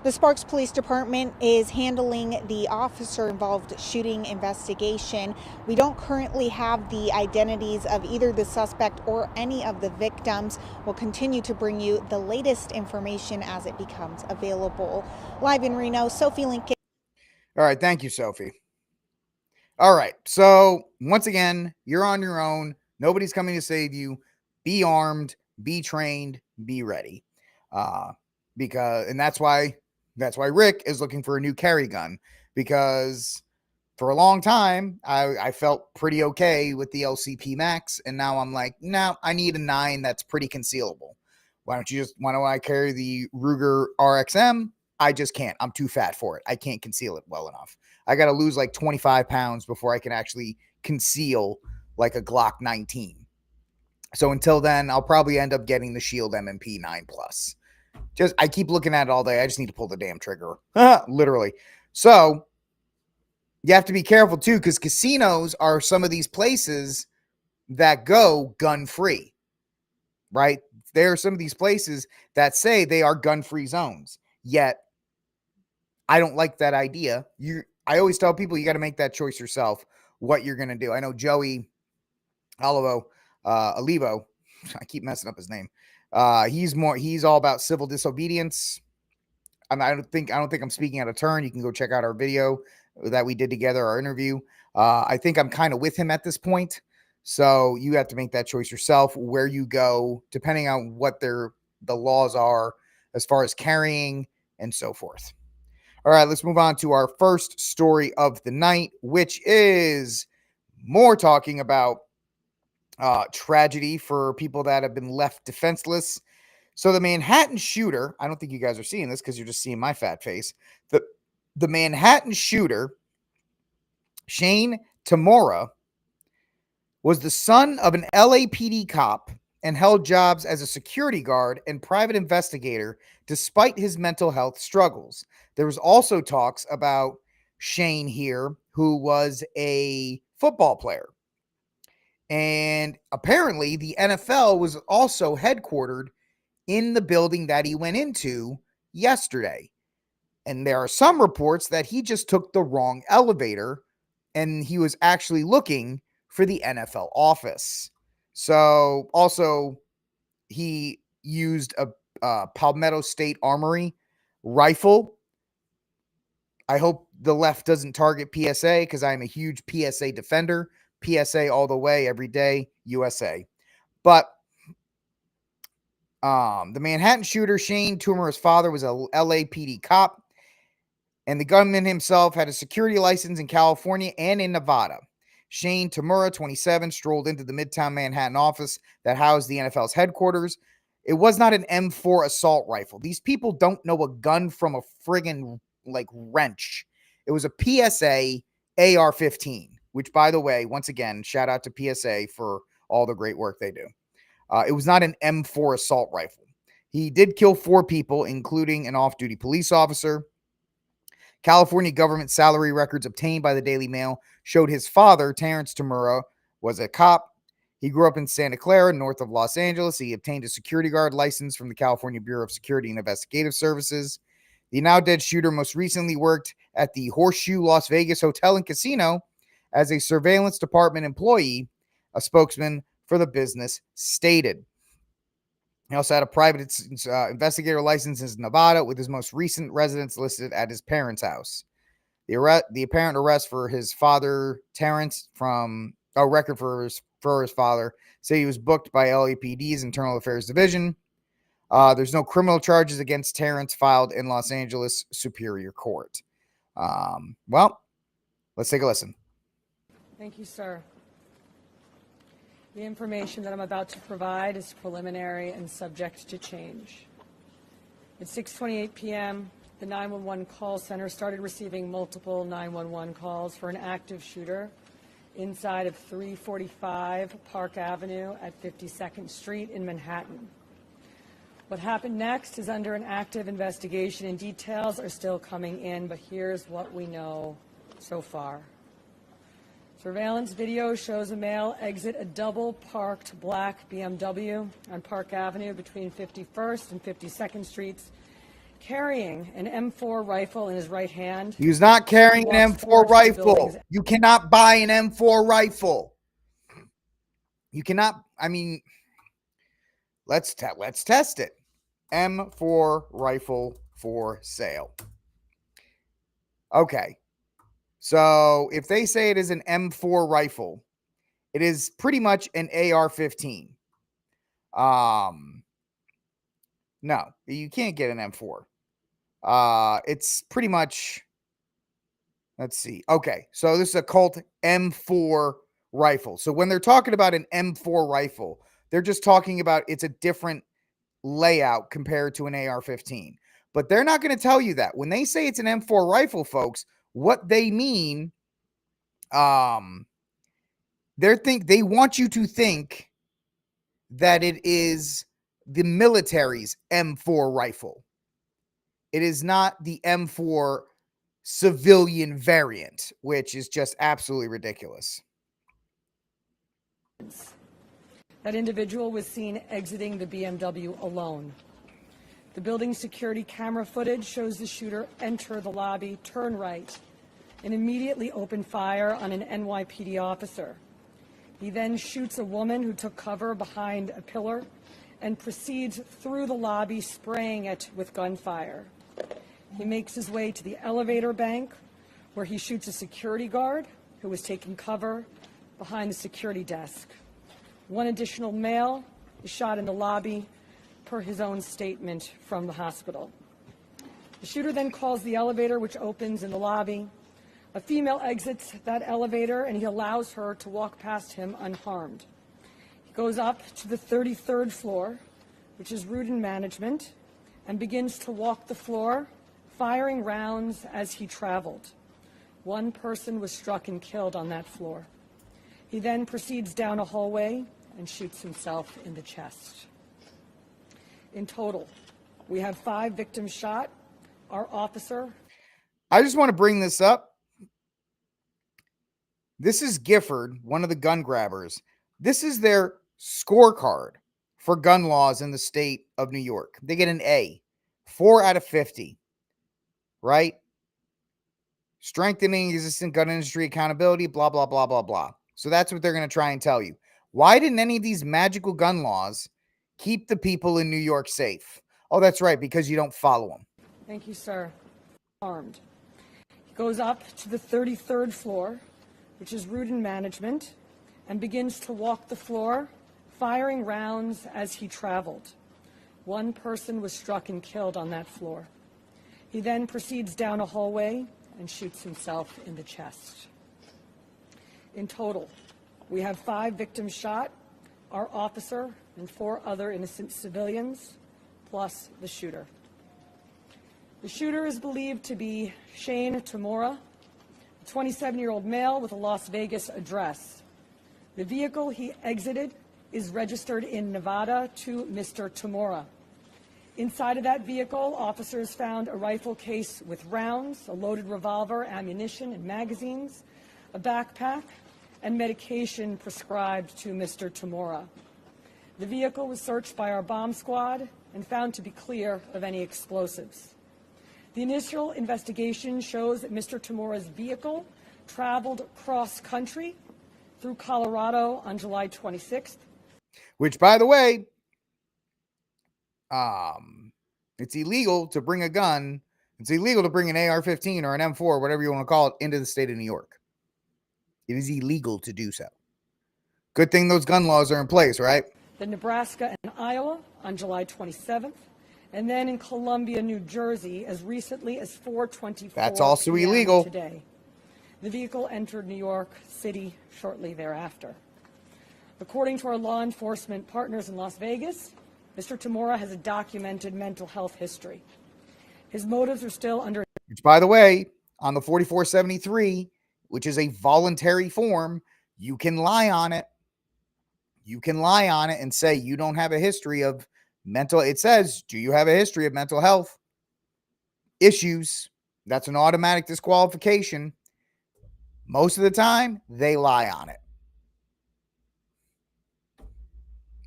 The Sparks Police Department is handling the officer-involved shooting investigation. We don't currently have the identities of either the suspect or any of the victims. We'll continue to bring you the latest information as it becomes available. Live in Reno, Sophie Lincoln. All right, thank you, Sophie. All right, so once again, you're on your own. Nobody's coming to save you. Be armed, be trained, be ready. And that's why Rick is looking for a new carry gun, because for a long time, I felt pretty okay with the LCP Max. And now I'm like, no, I need a 9 that's pretty concealable. Why don't I carry the Ruger RXM? I just can't. I'm too fat for it. I can't conceal it well enough. I got to lose like 25 pounds before I can actually conceal like a Glock 19. So until then, I'll probably end up getting the Shield M&P 9+. I keep looking at it all day. I just need to pull the damn trigger. Literally. So you have to be careful too, because casinos are some of these places that go gun-free, right? There are some of these places that say they are gun-free zones. Yet, I don't like that idea. I always tell people you got to make that choice yourself, what you're going to do. I know Joey Olivo, Olivo, I keep messing up his name. He's all about civil disobedience. I don't think I'm speaking out of turn. You can go check out our video that we did together, our interview. I think I'm kind of with him at this point. So you have to make that choice yourself, where you go, depending on what the laws are as far as carrying and so forth. All right, let's move on to our first story of the night, which is more talking about tragedy for people that have been left defenseless. So the Manhattan shooter, I don't think you guys are seeing this because you're just seeing my fat face. The Manhattan shooter, Shane Tamora, was the son of an LAPD cop and held jobs as a security guard and private investigator despite his mental health struggles. There was also talks about Shane here who was a football player. And apparently the NFL was also headquartered in the building that he went into yesterday. And there are some reports that he just took the wrong elevator and he was actually looking for the NFL office. So also he used a Palmetto State Armory rifle. I hope the left doesn't target PSA because I'm a huge PSA defender. PSA all the way, every day, USA. But the Manhattan shooter, Shane Toomer's father, was a LAPD cop, and the gunman himself had a security license in California and in Nevada. Shane Tamura, 27, strolled into the Midtown Manhattan office that housed the NFL's headquarters. It was not an M4 assault rifle. These people don't know a gun from a friggin' wrench. It was a PSA AR-15, which, by the way, once again, shout out to PSA for all the great work they do. It was not an M4 assault rifle. He did kill 4 people, including an off-duty police officer. California government salary records obtained by the Daily Mail showed his father, Terrence Tamura, was a cop. He grew up in Santa Clara, north of Los Angeles. He obtained a security guard license from the California Bureau of Security and Investigative Services. The now dead shooter most recently worked at the Horseshoe Las Vegas Hotel and Casino as a surveillance department employee, a spokesman for the business stated. He also had a private investigator license in Nevada, with his most recent residence listed at his parents' house. The apparent arrest for his father, Terrence, from a record for his father, say he was booked by LAPD's Internal Affairs Division. There's no criminal charges against Terrence filed in Los Angeles Superior Court. Well, let's take a listen. Thank you, sir. The information that I'm about to provide is preliminary and subject to change. At 6:28 p.m., the 911 call center started receiving multiple 911 calls for an active shooter inside of 345 Park Avenue at 52nd Street in Manhattan. What happened next is under an active investigation, and details are still coming in, but here's what we know so far. Surveillance video shows a male exit a double-parked black BMW on Park Avenue between 51st and 52nd Streets, carrying an M4 rifle in his right hand. He was not carrying an M4 rifle. You cannot buy an M4 rifle. You cannot, let's test it. M4 rifle for sale. Okay. So if they say it is an M4 rifle, it is pretty much an AR-15. No, you can't get an M4. It's pretty much, let's see. Okay, so this is a Colt M4 rifle. So when they're talking about an M4 rifle, they're just talking about it's a different layout compared to an AR-15. But they're not going to tell you that. When they say it's an M4 rifle, folks, what they mean, they want you to think that it is the military's M4 rifle. It is not the M4 civilian variant, which is just absolutely ridiculous. That individual was seen exiting the BMW alone. The building's security camera footage shows the shooter enter the lobby, turn right, and immediately open fire on an NYPD officer. He then shoots a woman who took cover behind a pillar and proceeds through the lobby, spraying it with gunfire. He makes his way to the elevator bank, where he shoots a security guard who was taking cover behind the security desk. One additional male is shot in the lobby, per his own statement from the hospital. The shooter then calls the elevator, which opens in the lobby. A female exits that elevator, and he allows her to walk past him unharmed. He goes up to the 33rd floor, which is route and management, and begins to walk the floor, firing rounds as he traveled. One person was struck and killed on that floor. He then proceeds down a hallway and shoots himself in the chest. In total, we have 5 victims shot. Our officer. I just want to bring this up This is Gifford, one of the gun grabbers. This is their scorecard for gun laws in the state of New York. They get an A, 4 out of 50, right? Strengthening existing gun industry accountability, blah, blah, blah, blah, blah. So that's what they're going to try and tell you. Why didn't any of these magical gun laws keep the people in New York safe? Oh, that's right, because you don't follow them. Thank you, sir. Armed. He goes up to the 33rd floor, which is route and management, and begins to walk the floor, firing rounds as he traveled. One person was struck and killed on that floor. He then proceeds down a hallway and shoots himself in the chest. In total, we have 5 victims shot, our officer and 4 other innocent civilians, plus the shooter. The shooter is believed to be Shane Tamora, a 27-year-old male with a Las Vegas address. The vehicle he exited is registered in Nevada to Mr. Tamora. Inside of that vehicle, officers found a rifle case with rounds, a loaded revolver, ammunition, and magazines, a backpack, and medication prescribed to Mr. Tamora. The vehicle was searched by our bomb squad and found to be clear of any explosives. The initial investigation shows that Mr. Tamora's vehicle traveled cross-country through Colorado on July 26th. Which, by the way, it's illegal to bring a gun. It's illegal to bring an AR-15 or an M4, whatever you want to call it, into the state of New York. It is illegal to do so. Good thing those gun laws are in place, right? Then Nebraska and Iowa on July 27th. And then in Columbia, New Jersey, as recently as 4:24 That's also p.m. illegal. Today. The vehicle entered New York City shortly thereafter. According to our law enforcement partners in Las Vegas, Mr. Tamora has a documented mental health history. His motives are still under... Which, by the way, on the 4473, which is a voluntary form, you can lie on it. You can lie on it and say you don't have a history of mental... It says, do you have a history of mental health issues? That's an automatic disqualification. Most of the time, they lie on it.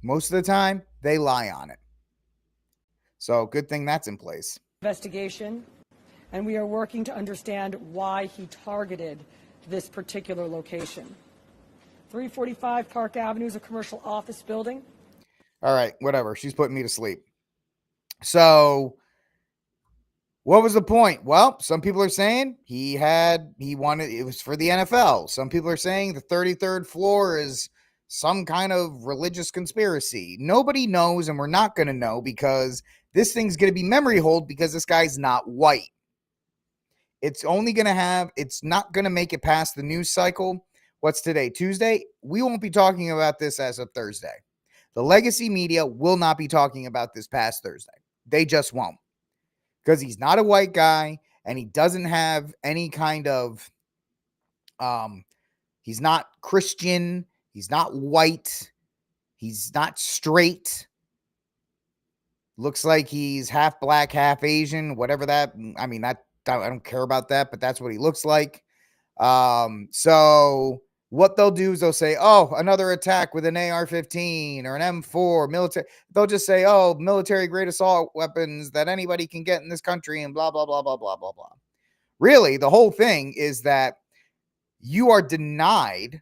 Most of the time, they lie on it. So, good thing that's in place. Investigation, and we are working to understand why he targeted this particular location. 345 Park Avenue is a commercial office building. All right, whatever. She's putting me to sleep. So, what was the point? Well, some people are saying he wanted, it was for the NFL. Some people are saying the 33rd floor is some kind of religious conspiracy. Nobody knows, and we're not going to know because this thing's going to be memory hold because this guy's not white. It's not going to make it past the news cycle. What's today? Tuesday? We won't be talking about this as of Thursday. The legacy media will not be talking about this past Thursday. They just won't. Because he's not a white guy and he doesn't have any kind of, he's not Christian. He's not white. He's not straight. Looks like he's half black, half Asian, whatever that, I mean, I don't care about that, but that's what he looks like. So what they'll do is they'll say, oh, another attack with an AR-15 or an M4 military. They'll just say, oh, military grade assault weapons that anybody can get in this country and blah, blah, blah, blah, blah, blah, blah. Really, the whole thing is that you are denied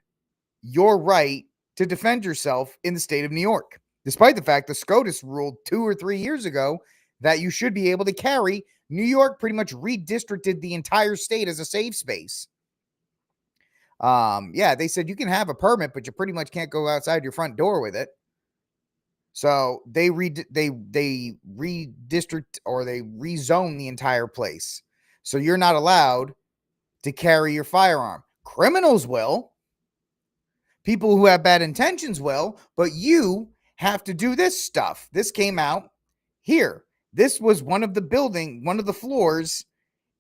your right to defend yourself in the state of New York, despite the fact the SCOTUS ruled 2 or 3 years ago that you should be able to carry. New York pretty much redistricted the entire state as a safe space. Yeah, they said you can have a permit, but you pretty much can't go outside your front door with it. So they redistrict or they rezone the entire place. So you're not allowed to carry your firearm. Criminals will. People who have bad intentions will, but you have to do this stuff. This came out here. This was one of the floors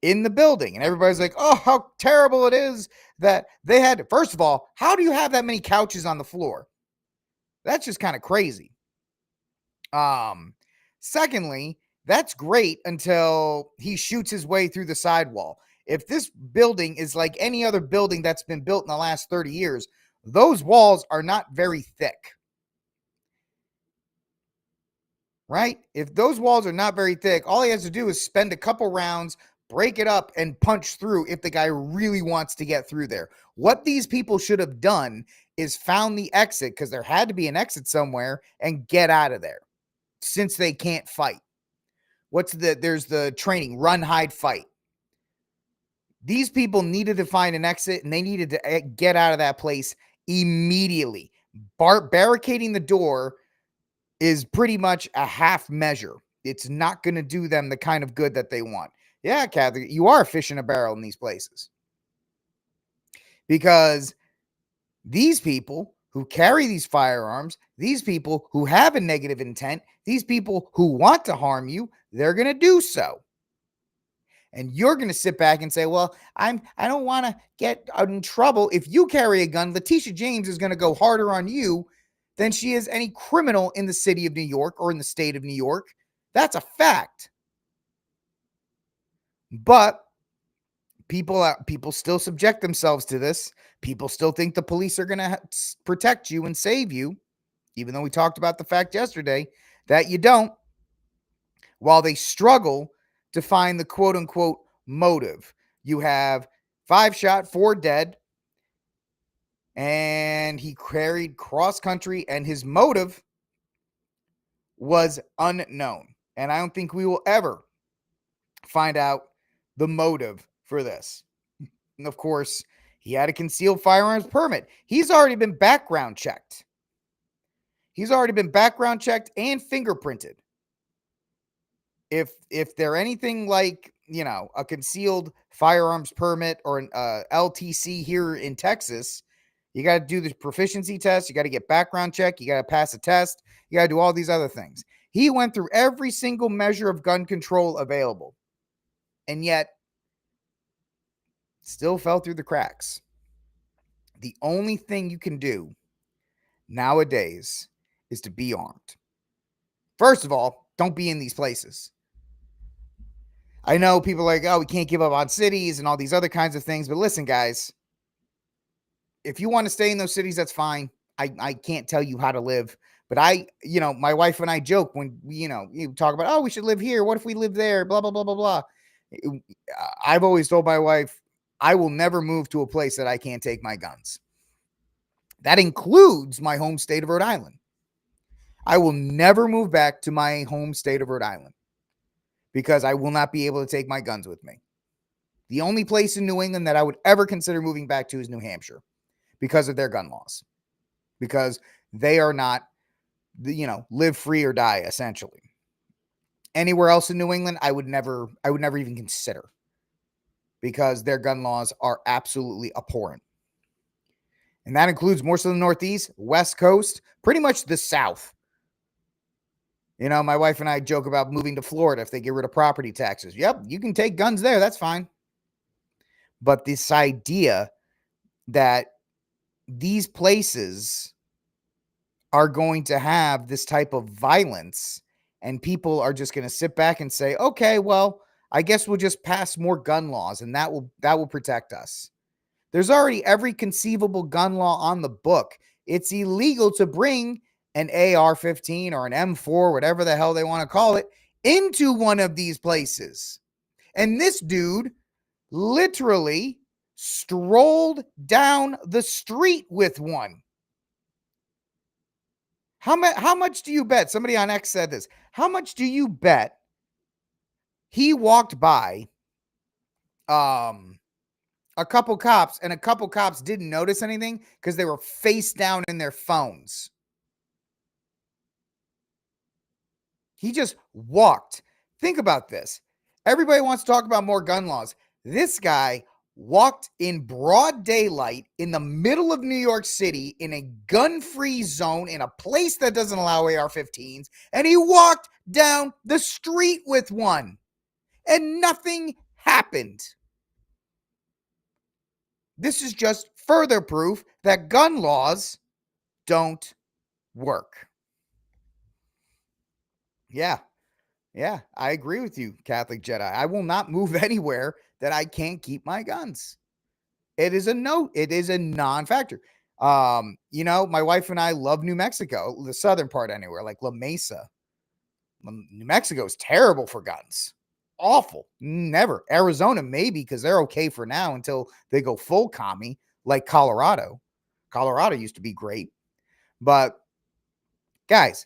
in the building. And everybody's like, oh, how terrible it is that they had. First of all, how do you have that many couches on the floor? That's just kind of crazy. Secondly, that's great until he shoots his way through the sidewall. If this building is like any other building that's been built in the last 30 years, those walls are not very thick. Right? If those walls are not very thick, all he has to do is spend a couple rounds, break it up, and punch through if the guy really wants to get through there. What these people should have done is found the exit, because there had to be an exit somewhere, and get out of there, since they can't fight. There's the training, run, hide, fight. These people needed to find an exit, and they needed to get out of that place immediately. Barricading the door is pretty much a half measure. It's not going to do them the kind of good that they want. Yeah, Kathy, you are a fish in a barrel in these places. Because these people who carry these firearms, these people who have a negative intent, these people who want to harm you, they're going to do so. And you're going to sit back and say, well, I don't want to get in trouble. If you carry a gun, Letitia James is going to go harder on you than she is any criminal in the city of New York or in the state of New York. That's a fact. But people still subject themselves to this. People still think the police are going to protect you and save you, even though we talked about the fact yesterday that you don't, while they struggle to find the quote-unquote motive. You have 5 shot, 4 dead, and he carried cross-country, and his motive was unknown. And I don't think we will ever find out the motive for this. And of course, he had a concealed firearms permit. He's already been background checked. He's already been background checked and fingerprinted. If they're anything like, a concealed firearms permit or an LTC here in Texas, you got to do the proficiency test. You got to get background check. You got to pass a test. You got to do all these other things. He went through every single measure of gun control available, and yet still fell through the cracks. The only thing you can do nowadays is to be armed. First of all, don't be in these places. I know people are like, oh, we can't give up on cities and all these other kinds of things. But listen, guys, if you want to stay in those cities, that's fine. I can't tell you how to live. But my wife and I joke when, you talk about, oh, we should live here. What if we live there? Blah, blah, blah, blah, blah. I've always told my wife, I will never move to a place that I can't take my guns. That includes my home state of Rhode Island. I will never move back to my home state of Rhode Island because I will not be able to take my guns with me. The only place in New England that I would ever consider moving back to is New Hampshire because of their gun laws, because they are not, live free or die, essentially. Anywhere else in New England, I would never even consider, because their gun laws are absolutely abhorrent. And that includes more so the Northeast, West Coast, pretty much the South. My wife and I joke about moving to Florida if they get rid of property taxes. Yep, you can take guns there. That's fine. But this idea that these places are going to have this type of violence and people are just going to sit back and say, okay, well, I guess we'll just pass more gun laws and that will protect us. There's already every conceivable gun law on the book. It's illegal to bring an AR-15 or an M4, whatever the hell they want to call it, into one of these places. And this dude literally strolled down the street with one. How much do you bet? Somebody on X said this. How much do you bet he walked by a couple cops and a couple cops didn't notice anything because they were face down in their phones? He just walked. Think about this. Everybody wants to talk about more gun laws. This guy walked in broad daylight in the middle of New York City in a gun-free zone in a place that doesn't allow AR-15s, and he walked down the street with one, and nothing happened. This is just further proof that gun laws don't work. Yeah, I agree with you, Catholic Jedi. I will not move anywhere that I can't keep my guns. It is a no. It is a non-factor. My wife and I love New Mexico, the southern part anywhere, like La Mesa. New Mexico is terrible for guns. Awful. Never. Arizona, maybe, because they're okay for now until they go full commie, like Colorado. Colorado used to be great. But, guys,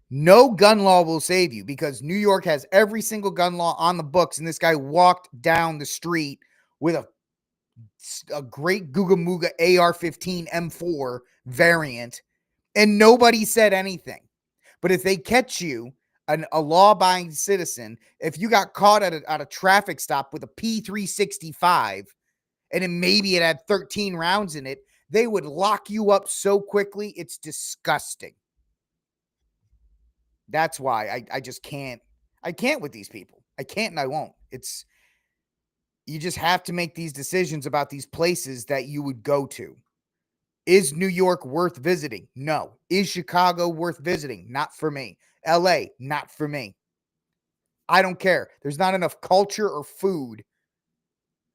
no gun law will save you because New York has every single gun law on the books, and this guy walked down the street with a great Googa Mooga AR-15 M4 variant, and nobody said anything. But if they catch you, a law-abiding citizen, if you got caught at a traffic stop with a P365 and then maybe it had 13 rounds in it, they would lock you up so quickly, it's disgusting. That's why I just can't. I can't with these people. I can't and I won't. You just have to make these decisions about these places that you would go to. Is New York worth visiting? No. Is Chicago worth visiting? Not for me. LA, not for me. I don't care. There's not enough culture or food.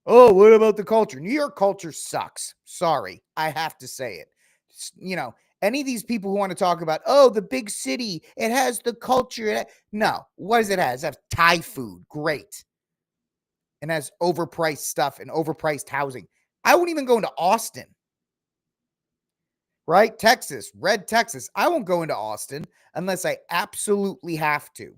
Oh, what about the culture? New York culture sucks. Sorry. I have to say it. Any of these people who want to talk about, the big city, it has the culture. No. What does it have? It has Thai food. Great. And has overpriced stuff and overpriced housing. I won't even go into Austin. Right? Texas, red Texas. I won't go into Austin unless I absolutely have to.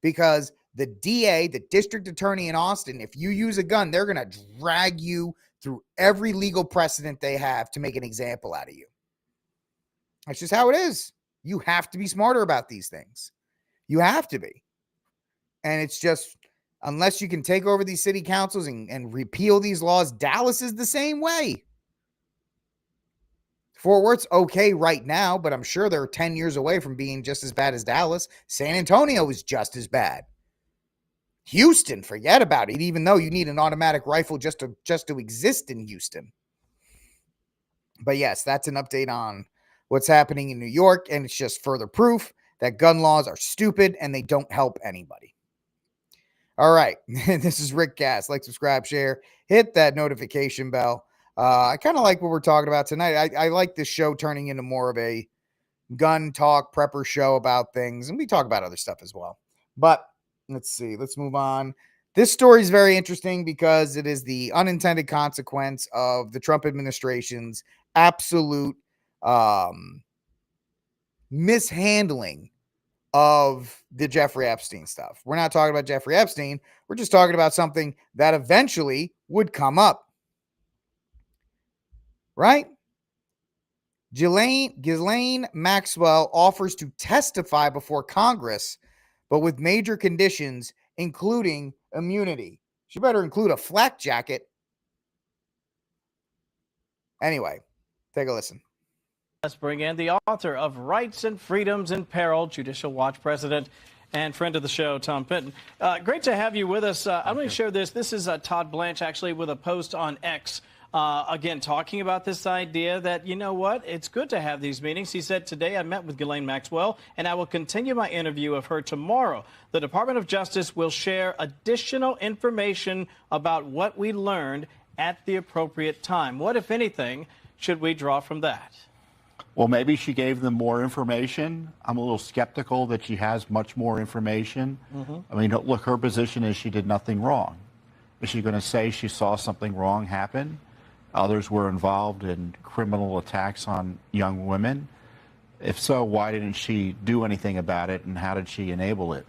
Because the DA, the district attorney in Austin, if you use a gun, they're going to drag you through every legal precedent they have to make an example out of you. That's just how it is. You have to be smarter about these things. You have to be. And it's just, unless you can take over these city councils and repeal these laws, Dallas is the same way. Fort Worth's okay right now, but I'm sure they're 10 years away from being just as bad as Dallas. San Antonio is just as bad. Houston, forget about it, even though you need an automatic rifle just to exist in Houston. But yes, that's an update on what's happening in New York, and it's just further proof that gun laws are stupid and they don't help anybody. All right, this is RickCast. Like, subscribe, share, hit that notification bell. I kind of like what we're talking about tonight. I like this show turning into more of a gun talk prepper show about things, and we talk about other stuff as well. But let's see. Let's move on. This story is very interesting because it is the unintended consequence of the Trump administration's absolute mishandling of the Jeffrey Epstein stuff. We're not talking about Jeffrey Epstein. We're just talking about something that eventually would come up. Right? Ghislaine Maxwell offers to testify before Congress, but with major conditions, including immunity. She better include a flak jacket. Anyway, take a listen. Let's bring in the author of Rights and Freedoms in Peril, Judicial Watch President and friend of the show, Tom Fenton. Great to have you with us. I'm going to share this. This is Todd Blanche, actually, with a post on X. Again, talking about this idea that, you know what, it's good to have these meetings. He said, today I met with Ghislaine Maxwell, and I will continue my interview of her tomorrow. The Department of Justice will share additional information about what we learned at the appropriate time. What, if anything, should we draw from that? Well, maybe she gave them more information. I'm a little skeptical that she has much more information. I mean, look, her position is she did nothing wrong. Is she going to say she saw something wrong happen? Others were involved in criminal attacks on young women. If so, why didn't she do anything about it, and how did she enable it?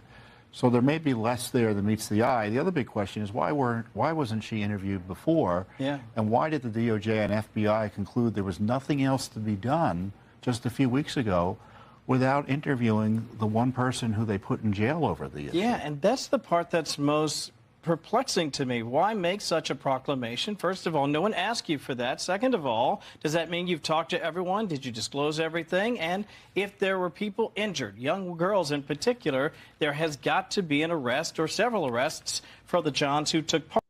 So there may be less there than meets the eye. The other big question is why wasn't she interviewed before? Yeah. And why did the DOJ and FBI conclude there was nothing else to be done just a few weeks ago without interviewing the one person who they put in jail over the issue? Yeah, and that's the part that's most perplexing to me. Why make such a proclamation? First of all, no one asked you for that. Second of all, does that mean you've talked to everyone? Did you disclose everything? And if there were people injured, young girls in particular, there has got to be an arrest or several arrests for the Johns who took part.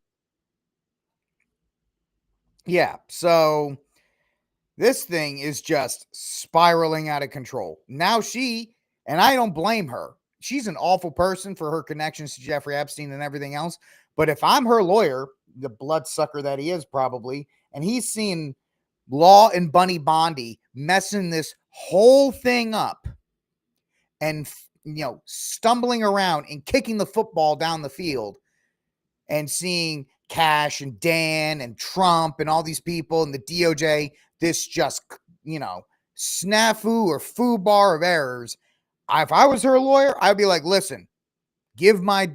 Yeah, so this thing is just spiraling out of control. Now she, and I don't blame her, she's an awful person for her connections to Jeffrey Epstein and everything else. But if I'm her lawyer, the bloodsucker that he is probably, and he's seen Law and Bunny Bondi messing this whole thing up and, stumbling around and kicking the football down the field and seeing Cash and Dan and Trump and all these people and the DOJ, this just, snafu or foobar of errors. If I was her lawyer, I'd be like, listen, give my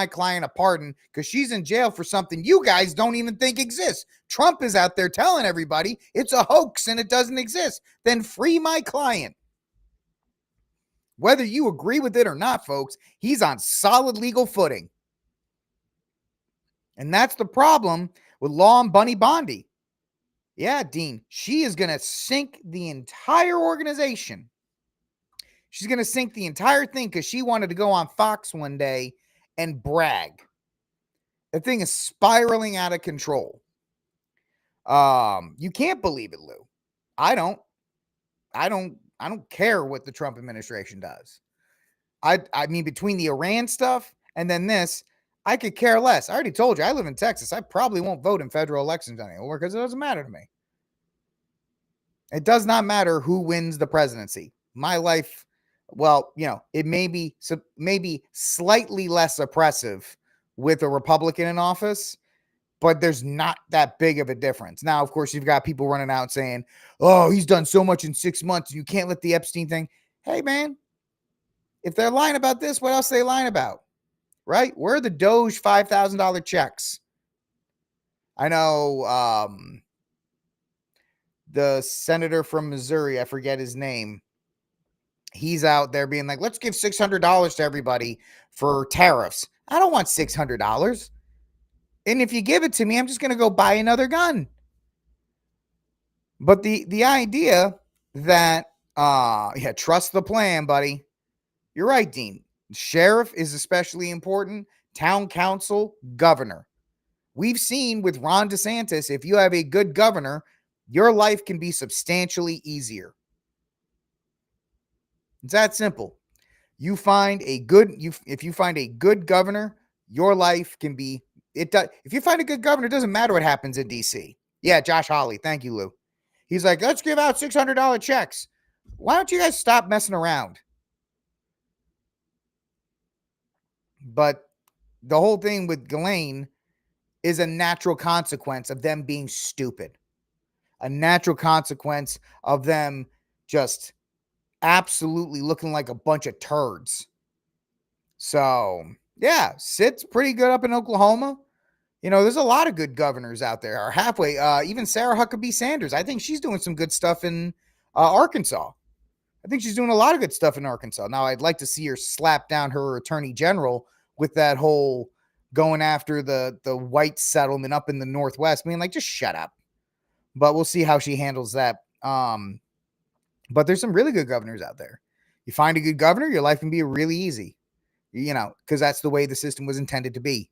client a pardon because she's in jail for something you guys don't even think exists. Trump is out there telling everybody it's a hoax and it doesn't exist. Then free my client. Whether you agree with it or not, folks, he's on solid legal footing. And that's the problem with Law and Bunny Bondi. Yeah, Dean, she is going to sink the entire organization. She's going to sink the entire thing because she wanted to go on Fox one day and brag. The thing is spiraling out of control. You can't believe it, Lou. I don't care what the Trump administration does. I mean, between the Iran stuff and then this, I could care less. I already told you, I live in Texas. I probably won't vote in federal elections anymore because it doesn't matter to me. It does not matter who wins the presidency. My life, well, it may be slightly less oppressive with a Republican in office, but there's not that big of a difference. Now, of course, you've got people running out saying, oh, he's done so much in 6 months. You can't let the Epstein thing. Hey, man, if they're lying about this, what else are they lying about? Right? Where are the Doge $5,000 checks? I know the senator from Missouri, I forget his name. He's out there being like, let's give $600 to everybody for tariffs. I don't want $600. And if you give it to me, I'm just going to go buy another gun. But the idea that, trust the plan, buddy. You're right, Dean. Sheriff is especially important. Town council, governor. We've seen with Ron DeSantis, if you have a good governor, your life can be substantially easier. It's that simple. If you find a good governor, your life can be, if you find a good governor, it doesn't matter what happens in DC. Yeah, Josh Hawley. Thank you, Lou. He's like, let's give out $600 checks. Why don't you guys stop messing around? But the whole thing with Ghislaine is a natural consequence of them being stupid. A natural consequence of them just absolutely looking like a bunch of turds. So, yeah, Sid's pretty good up in Oklahoma. There's a lot of good governors out there. Or halfway, even Sarah Huckabee Sanders. I think she's doing some good stuff in Arkansas. I think she's doing a lot of good stuff in Arkansas. Now, I'd like to see her slap down her attorney general with that whole going after the white settlement up in the Northwest. I mean, like, just shut up. But we'll see how she handles that. But there's some really good governors out there. You find a good governor, your life can be really easy, because that's the way the system was intended to be.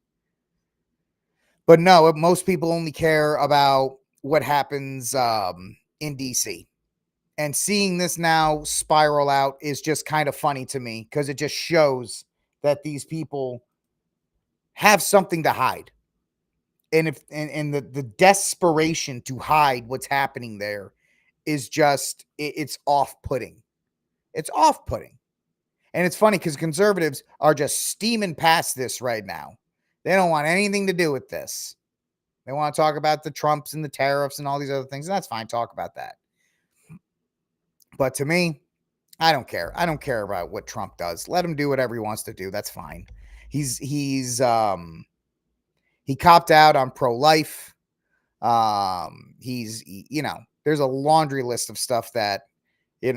But no, most people only care about what happens in DC. And seeing this now spiral out is just kind of funny to me because it just shows that these people have something to hide. And the desperation to hide what's happening there is just, it's off-putting. It's off-putting. And it's funny because conservatives are just steaming past this right now. They don't want anything to do with this. They want to talk about the Trumps and the tariffs and all these other things. And that's fine. Talk about that. But to me, I don't care. I don't care about what Trump does. Let him do whatever he wants to do. That's fine. He copped out on pro-life. There's a laundry list of stuff that, he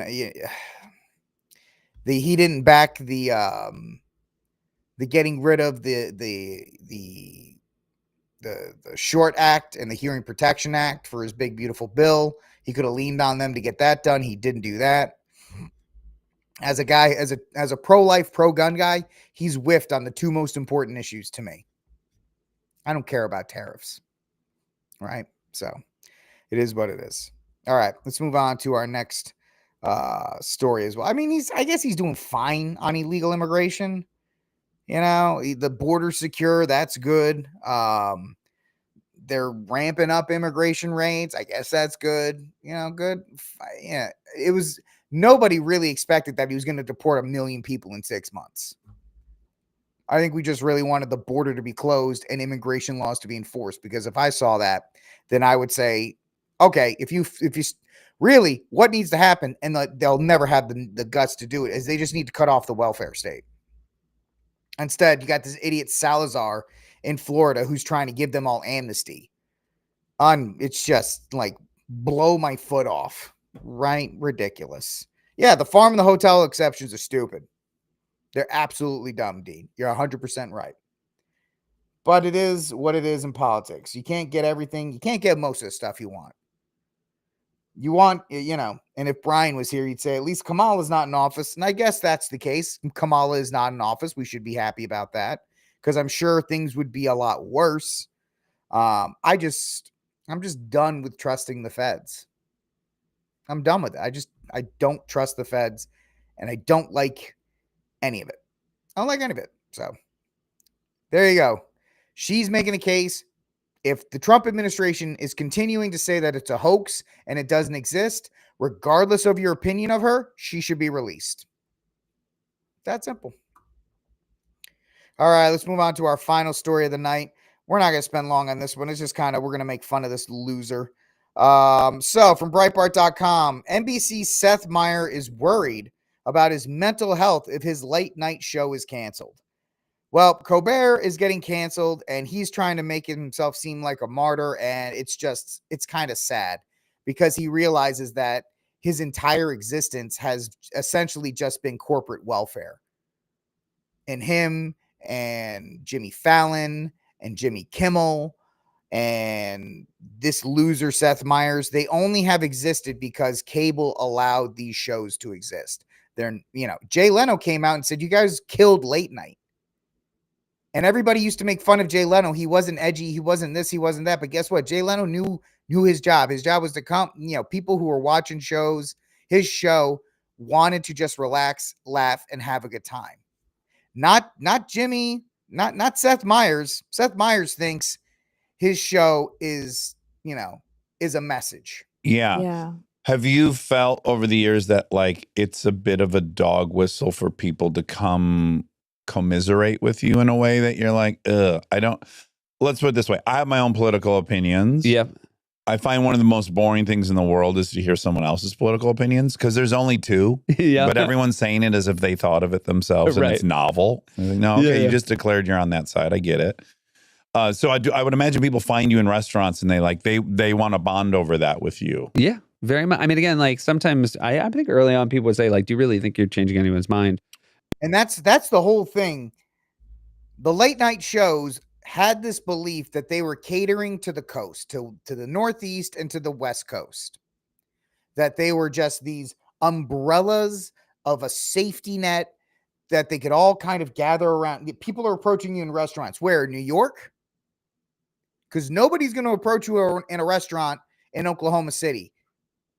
didn't back the getting rid of the Short Act and the Hearing Protection Act for his big, beautiful bill. He could have leaned on them to get that done. He didn't do that. As a guy, as a pro-life, pro-gun guy, he's whiffed on the two most important issues to me. I don't care about tariffs. Right? So it is what it is. All right, let's move on to our next story as well. I mean, I guess he's doing fine on illegal immigration. You know, the border's secure. That's good. They're ramping up immigration rates. I guess that's good. You know, good. Yeah, nobody really expected that he was going to deport 1 million people in 6 months. I think we just really wanted the border to be closed and immigration laws to be enforced, because if I saw that, then I would say, okay, if you really, what needs to happen, and they'll never have the guts to do it, is they just need to cut off the welfare state. Instead, you got this idiot Salazar in Florida who's trying to give them all amnesty. It's just like blow my foot off, right? Ridiculous. Yeah, the farm and the hotel exceptions are stupid. They're absolutely dumb, Dean. You're 100% right. But it is what it is in politics. You can't get everything. You can't get most of the stuff you want. You want, you know, and if Brian was here, he'd say at least Kamala's not in office. And I guess that's the case. Kamala is not in office. We should be happy about that, because I'm sure things would be a lot worse. I'm just done with trusting the feds. I'm done with it. I don't trust the feds, and I don't like any of it. I don't like any of it. So there you go. She's making a case. If the Trump administration is continuing to say that it's a hoax and it doesn't exist, regardless of your opinion of her, she should be released. That simple. All right, let's move on to our final story of the night. We're not going to spend long on this one. It's just we're going to make fun of this loser. So from Breitbart.com, NBC's Seth Meyers is worried about his mental health if his late night show is canceled. Well, Colbert is getting canceled, and he's trying to make himself seem like a martyr, and it's kind of sad, because he realizes that his entire existence has essentially just been corporate welfare. And him and Jimmy Fallon and Jimmy Kimmel and this loser Seth Meyers, they only have existed because cable allowed these shows to exist. Jay Leno came out and said, you guys killed late night. And everybody used to make fun of Jay Leno. He wasn't edgy. He wasn't this. He wasn't that. But guess what? Jay Leno knew his job. His job was to come, people who were watching shows, his show, wanted to just relax, laugh, and have a good time. Not Jimmy, not Seth Meyers. Seth Meyers thinks his show is a message. Yeah. Have you felt over the years that it's a bit of a dog whistle for people to come commiserate with you in a way that you're like, let's put it this way. I have my own political opinions. Yep. I find one of the most boring things in the world is to hear someone else's political opinions, because there's only two, but everyone's saying it as if they thought of it themselves, and it's novel. No, okay, you just declared you're on that side. I get it. So I would imagine people find you in restaurants and they want to bond over that with you. Yeah, very much. I mean, again, sometimes I think early on people would say, do you really think you're changing anyone's mind? And that's the whole thing. The late night shows had this belief that they were catering to the coast, to the Northeast and to the West Coast, that they were just these umbrellas of a safety net that they could all kind of gather around. People are approaching you in restaurants. Where? New York? Because nobody's going to approach you in a restaurant in Oklahoma City.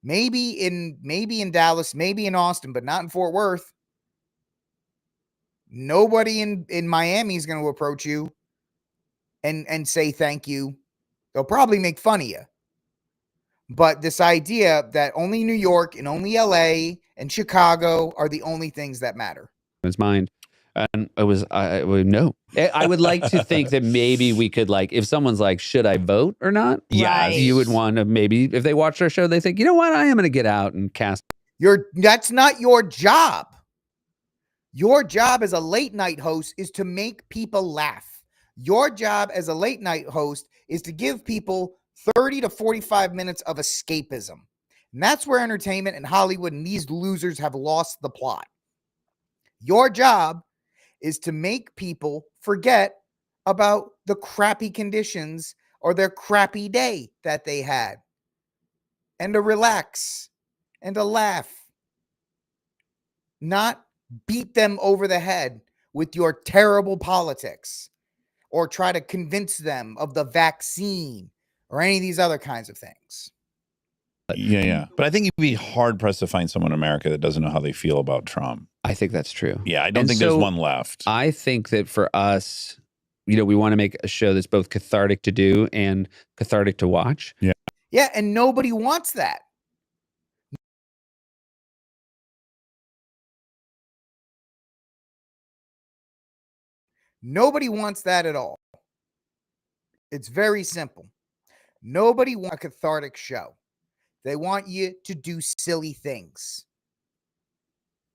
Maybe in Dallas, maybe in Austin, but not in Fort Worth. Nobody in Miami is going to approach you and say thank you. They'll probably make fun of you. But this idea that only New York and only LA and Chicago are the only things that matter. His mind. And it was, no. I would like to think that maybe we could, if someone's like, should I vote or not? Yeah. You would want to, maybe if they watch our show, they think, you know what? I am going to get out and cast. That's not your job. Your job as a late night host is to make people laugh. Your job as a late night host is to give people 30 to 45 minutes of escapism. And that's where entertainment and Hollywood and these losers have lost the plot. Your job is to make people forget about the crappy conditions or their crappy day that they had, and to relax and to laugh, not beat them over the head with your terrible politics or try to convince them of the vaccine or any of these other kinds of things. Yeah. But I think you'd be hard pressed to find someone in America that doesn't know how they feel about Trump. I think that's true. Yeah, I don't think there's one left. I think that for us, we want to make a show that's both cathartic to do and cathartic to watch. Yeah. Yeah, and nobody wants that. Nobody wants that at all. It's very simple. Nobody wants a cathartic show. They want you to do silly things.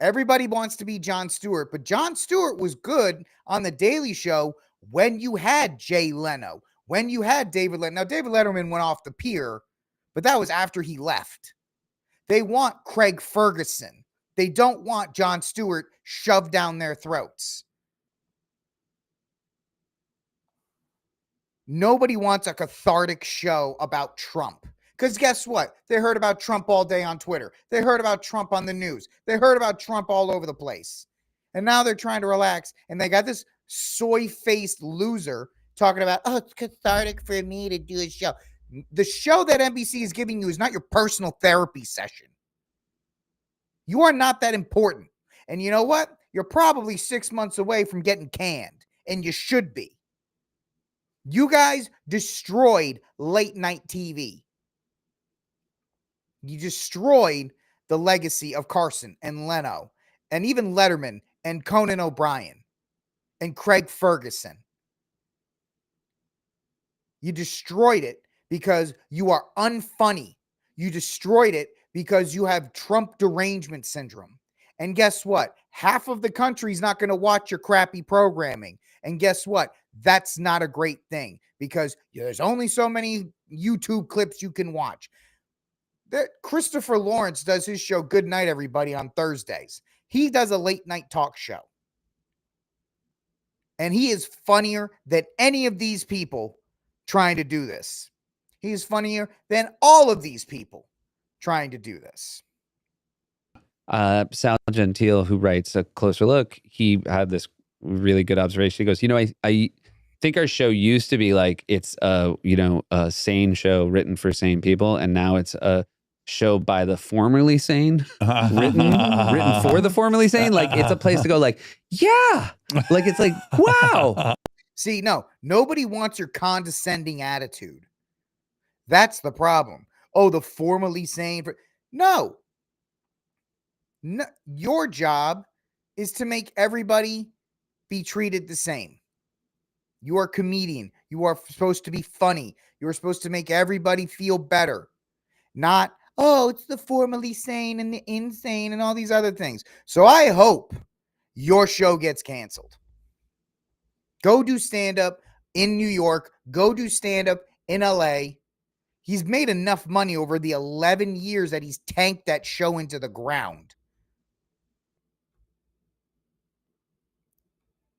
Everybody wants to be Jon Stewart, but Jon Stewart was good on The Daily Show when you had Jay Leno, when you had David Letterman. Now, David Letterman went off the pier, but that was after he left. They want Craig Ferguson. They don't want Jon Stewart shoved down their throats. Nobody wants a cathartic show about Trump. Because guess what? They heard about Trump all day on Twitter. They heard about Trump on the news. They heard about Trump all over the place. And now they're trying to relax. And they got this soy-faced loser talking about, oh, it's cathartic for me to do a show. The show that NBC is giving you is not your personal therapy session. You are not that important. And you know what? You're probably 6 months away from getting canned. And you should be. You guys destroyed late night TV. You destroyed the legacy of Carson and Leno and even Letterman and Conan O'Brien and Craig Ferguson. You destroyed it because you are unfunny. You destroyed it because you have Trump derangement syndrome. And guess what? Half of the country is not going to watch your crappy programming. And guess what? That's not a great thing because there's only so many YouTube clips you can watch. Christopher Lawrence does his show Good Night Everybody on Thursdays. He does a late night talk show. And he is funnier than any of these people trying to do this. He is funnier than all of these people trying to do this. Sal Gentile, who writes A Closer Look, he had this really good observation. He goes, I think our show used to be like it's a sane show written for sane people, and now it's a show by the formerly sane, written for the formerly sane. Like it's a place to go. Like it's like wow. See, no, nobody wants your condescending attitude. That's the problem. Oh, the formerly sane. No, your job is to make everybody be treated the same. You are a comedian. You are supposed to be funny. You are supposed to make everybody feel better. Not, oh, it's the formerly sane and the insane and all these other things. So I hope your show gets canceled. Go do stand-up in New York. Go do stand-up in LA. He's made enough money over the 11 years that he's tanked that show into the ground.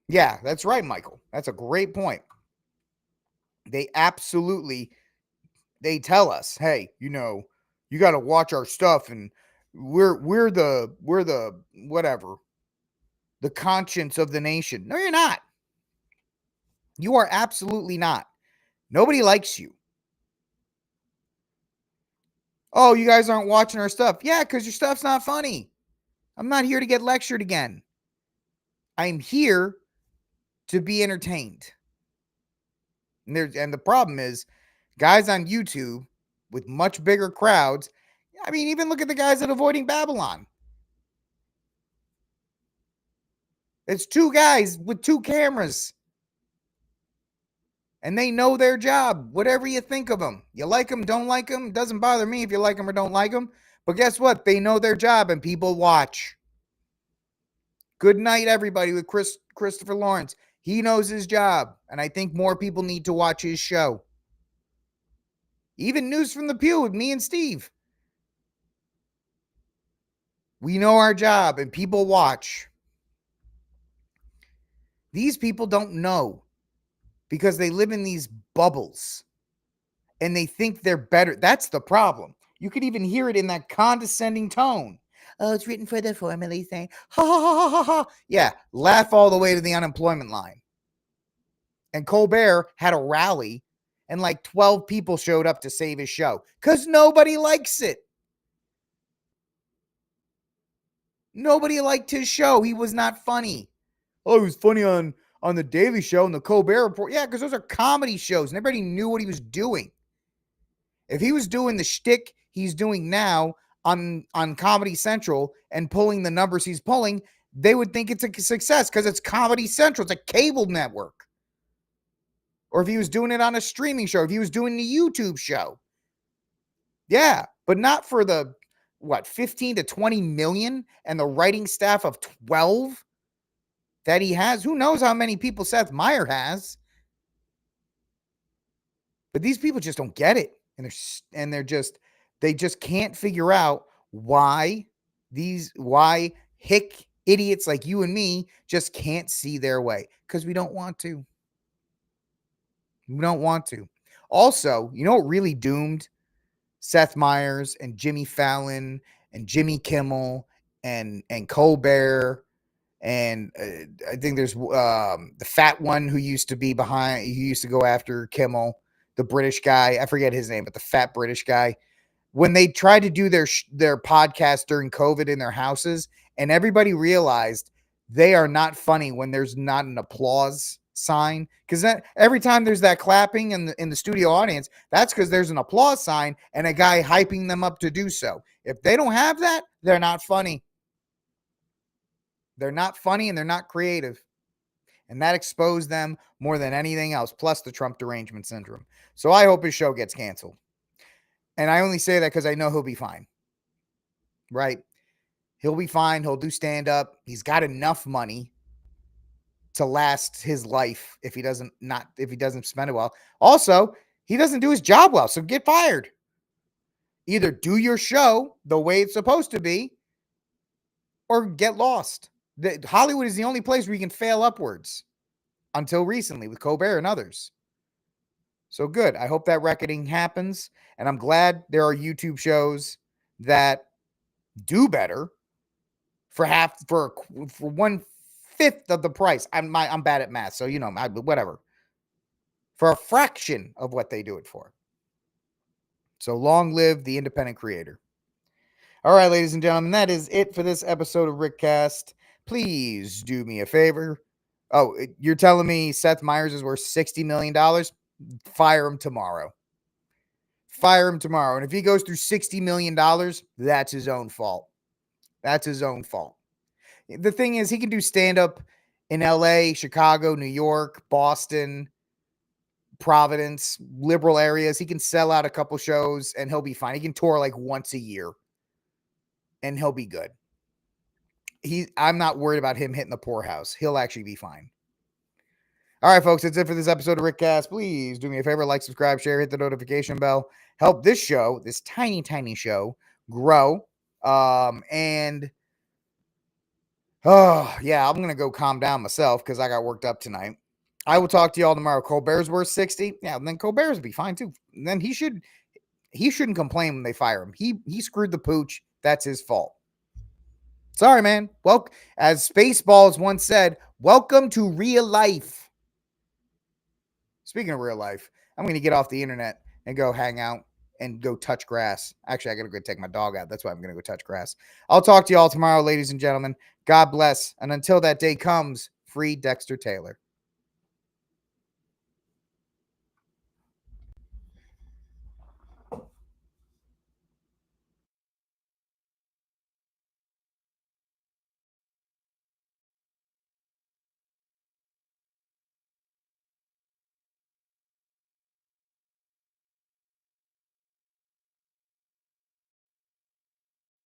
Yeah, that's right, Michael. That's a great point. They tell us, hey, you got to watch our stuff, and we're the whatever, the conscience of the nation. No, you're not. You are absolutely not. Nobody likes you. Oh, you guys aren't watching our stuff. Yeah, because your stuff's not funny. I'm not here to get lectured again. I'm here to be entertained. And the problem is, guys on YouTube with much bigger crowds, I mean, even look at the guys at Avoiding Babylon. It's two guys with two cameras. And they know their job, whatever you think of them. You like them, don't like them. It doesn't bother me if you like them or don't like them. But guess what? They know their job and people watch. Good Night Everybody with Christopher Lawrence. He knows his job. And I think more people need to watch his show. Even News from the Pew with me and Steve. We know our job and people watch. These people don't know because they live in these bubbles and they think they're better. That's the problem. You could even hear it in that condescending tone. Oh, it's written for the formerly sane. Ha ha ha ha ha. Yeah, laugh all the way to the unemployment line. And Colbert had a rally and like 12 people showed up to save his show because nobody likes it. Nobody liked his show. He was not funny. Oh, he was funny on the Daily Show and the Colbert Report. Yeah, because those are comedy shows, and everybody knew what he was doing. If he was doing the shtick he's doing now on Comedy Central and pulling the numbers he's pulling, they would think it's a success because it's Comedy Central. It's a cable network. Or if he was doing it on a streaming show, if he was doing the YouTube show. Yeah, but not for the, 15 to 20 million and the writing staff of 12 that he has. Who knows how many people Seth Meyers has? But these people just don't get it. And they just can't figure out why hick idiots like you and me just can't see their way, because we don't want to. We don't want to. Also, you know what really doomed Seth Meyers and Jimmy Fallon and Jimmy Kimmel and Colbert, and I think there's the fat one who used to go after Kimmel, the British guy. I forget his name, but the fat British guy. When they tried to do their podcast during COVID in their houses, and everybody realized they are not funny when there's not an applause sign, because every time there's that clapping in the studio audience, that's because there's an applause sign and a guy hyping them up to do so. If they don't have that, they're not funny. They're not funny and they're not creative. And that exposed them more than anything else, plus the Trump derangement syndrome. So I hope his show gets canceled. And I only say that because I know he'll be fine. Right? He'll be fine. He'll do stand-up. He's got enough money to last his life if he doesn't spend it well. Also, he doesn't do his job well, so get fired. Either do your show the way it's supposed to be or get lost. Hollywood is the only place where you can fail upwards until recently with Colbert and others. So good. I hope that reckoning happens, and I'm glad there are YouTube shows that do better for 1/5 of the price. I'm bad at math, so whatever. For a fraction of what they do it for. So long live the independent creator. All right, ladies and gentlemen, that is it for this episode of RickCast. Please do me a favor. Oh, you're telling me Seth Meyers is worth $60 million? Fire him tomorrow. Fire him tomorrow. And if he goes through $60 million, that's his own fault. That's his own fault. The thing is, he can do stand-up in LA, Chicago, New York, Boston, Providence, liberal areas. He can sell out a couple shows and he'll be fine. He can tour like once a year and he'll be good. I'm not worried about him hitting the poorhouse. He'll actually be fine. All right, folks, that's it for this episode of RickCast. Please do me a favor, like, subscribe, share, hit the notification bell. Help this show, this tiny, tiny show, grow. Oh, yeah, I'm going to go calm down myself because I got worked up tonight. I will talk to you all tomorrow. Colbert's worth 60. Yeah, then Colbert's will be fine too. And then he shouldn't complain when they fire him. He screwed the pooch. That's his fault. Sorry, man. Well, as Spaceballs once said, welcome to real life. Speaking of real life, I'm going to get off the internet and go hang out and go touch grass. Actually, I got to go take my dog out. That's why I'm going to go touch grass. I'll talk to you all tomorrow, ladies and gentlemen. God bless. And until that day comes, free Dexter Taylor.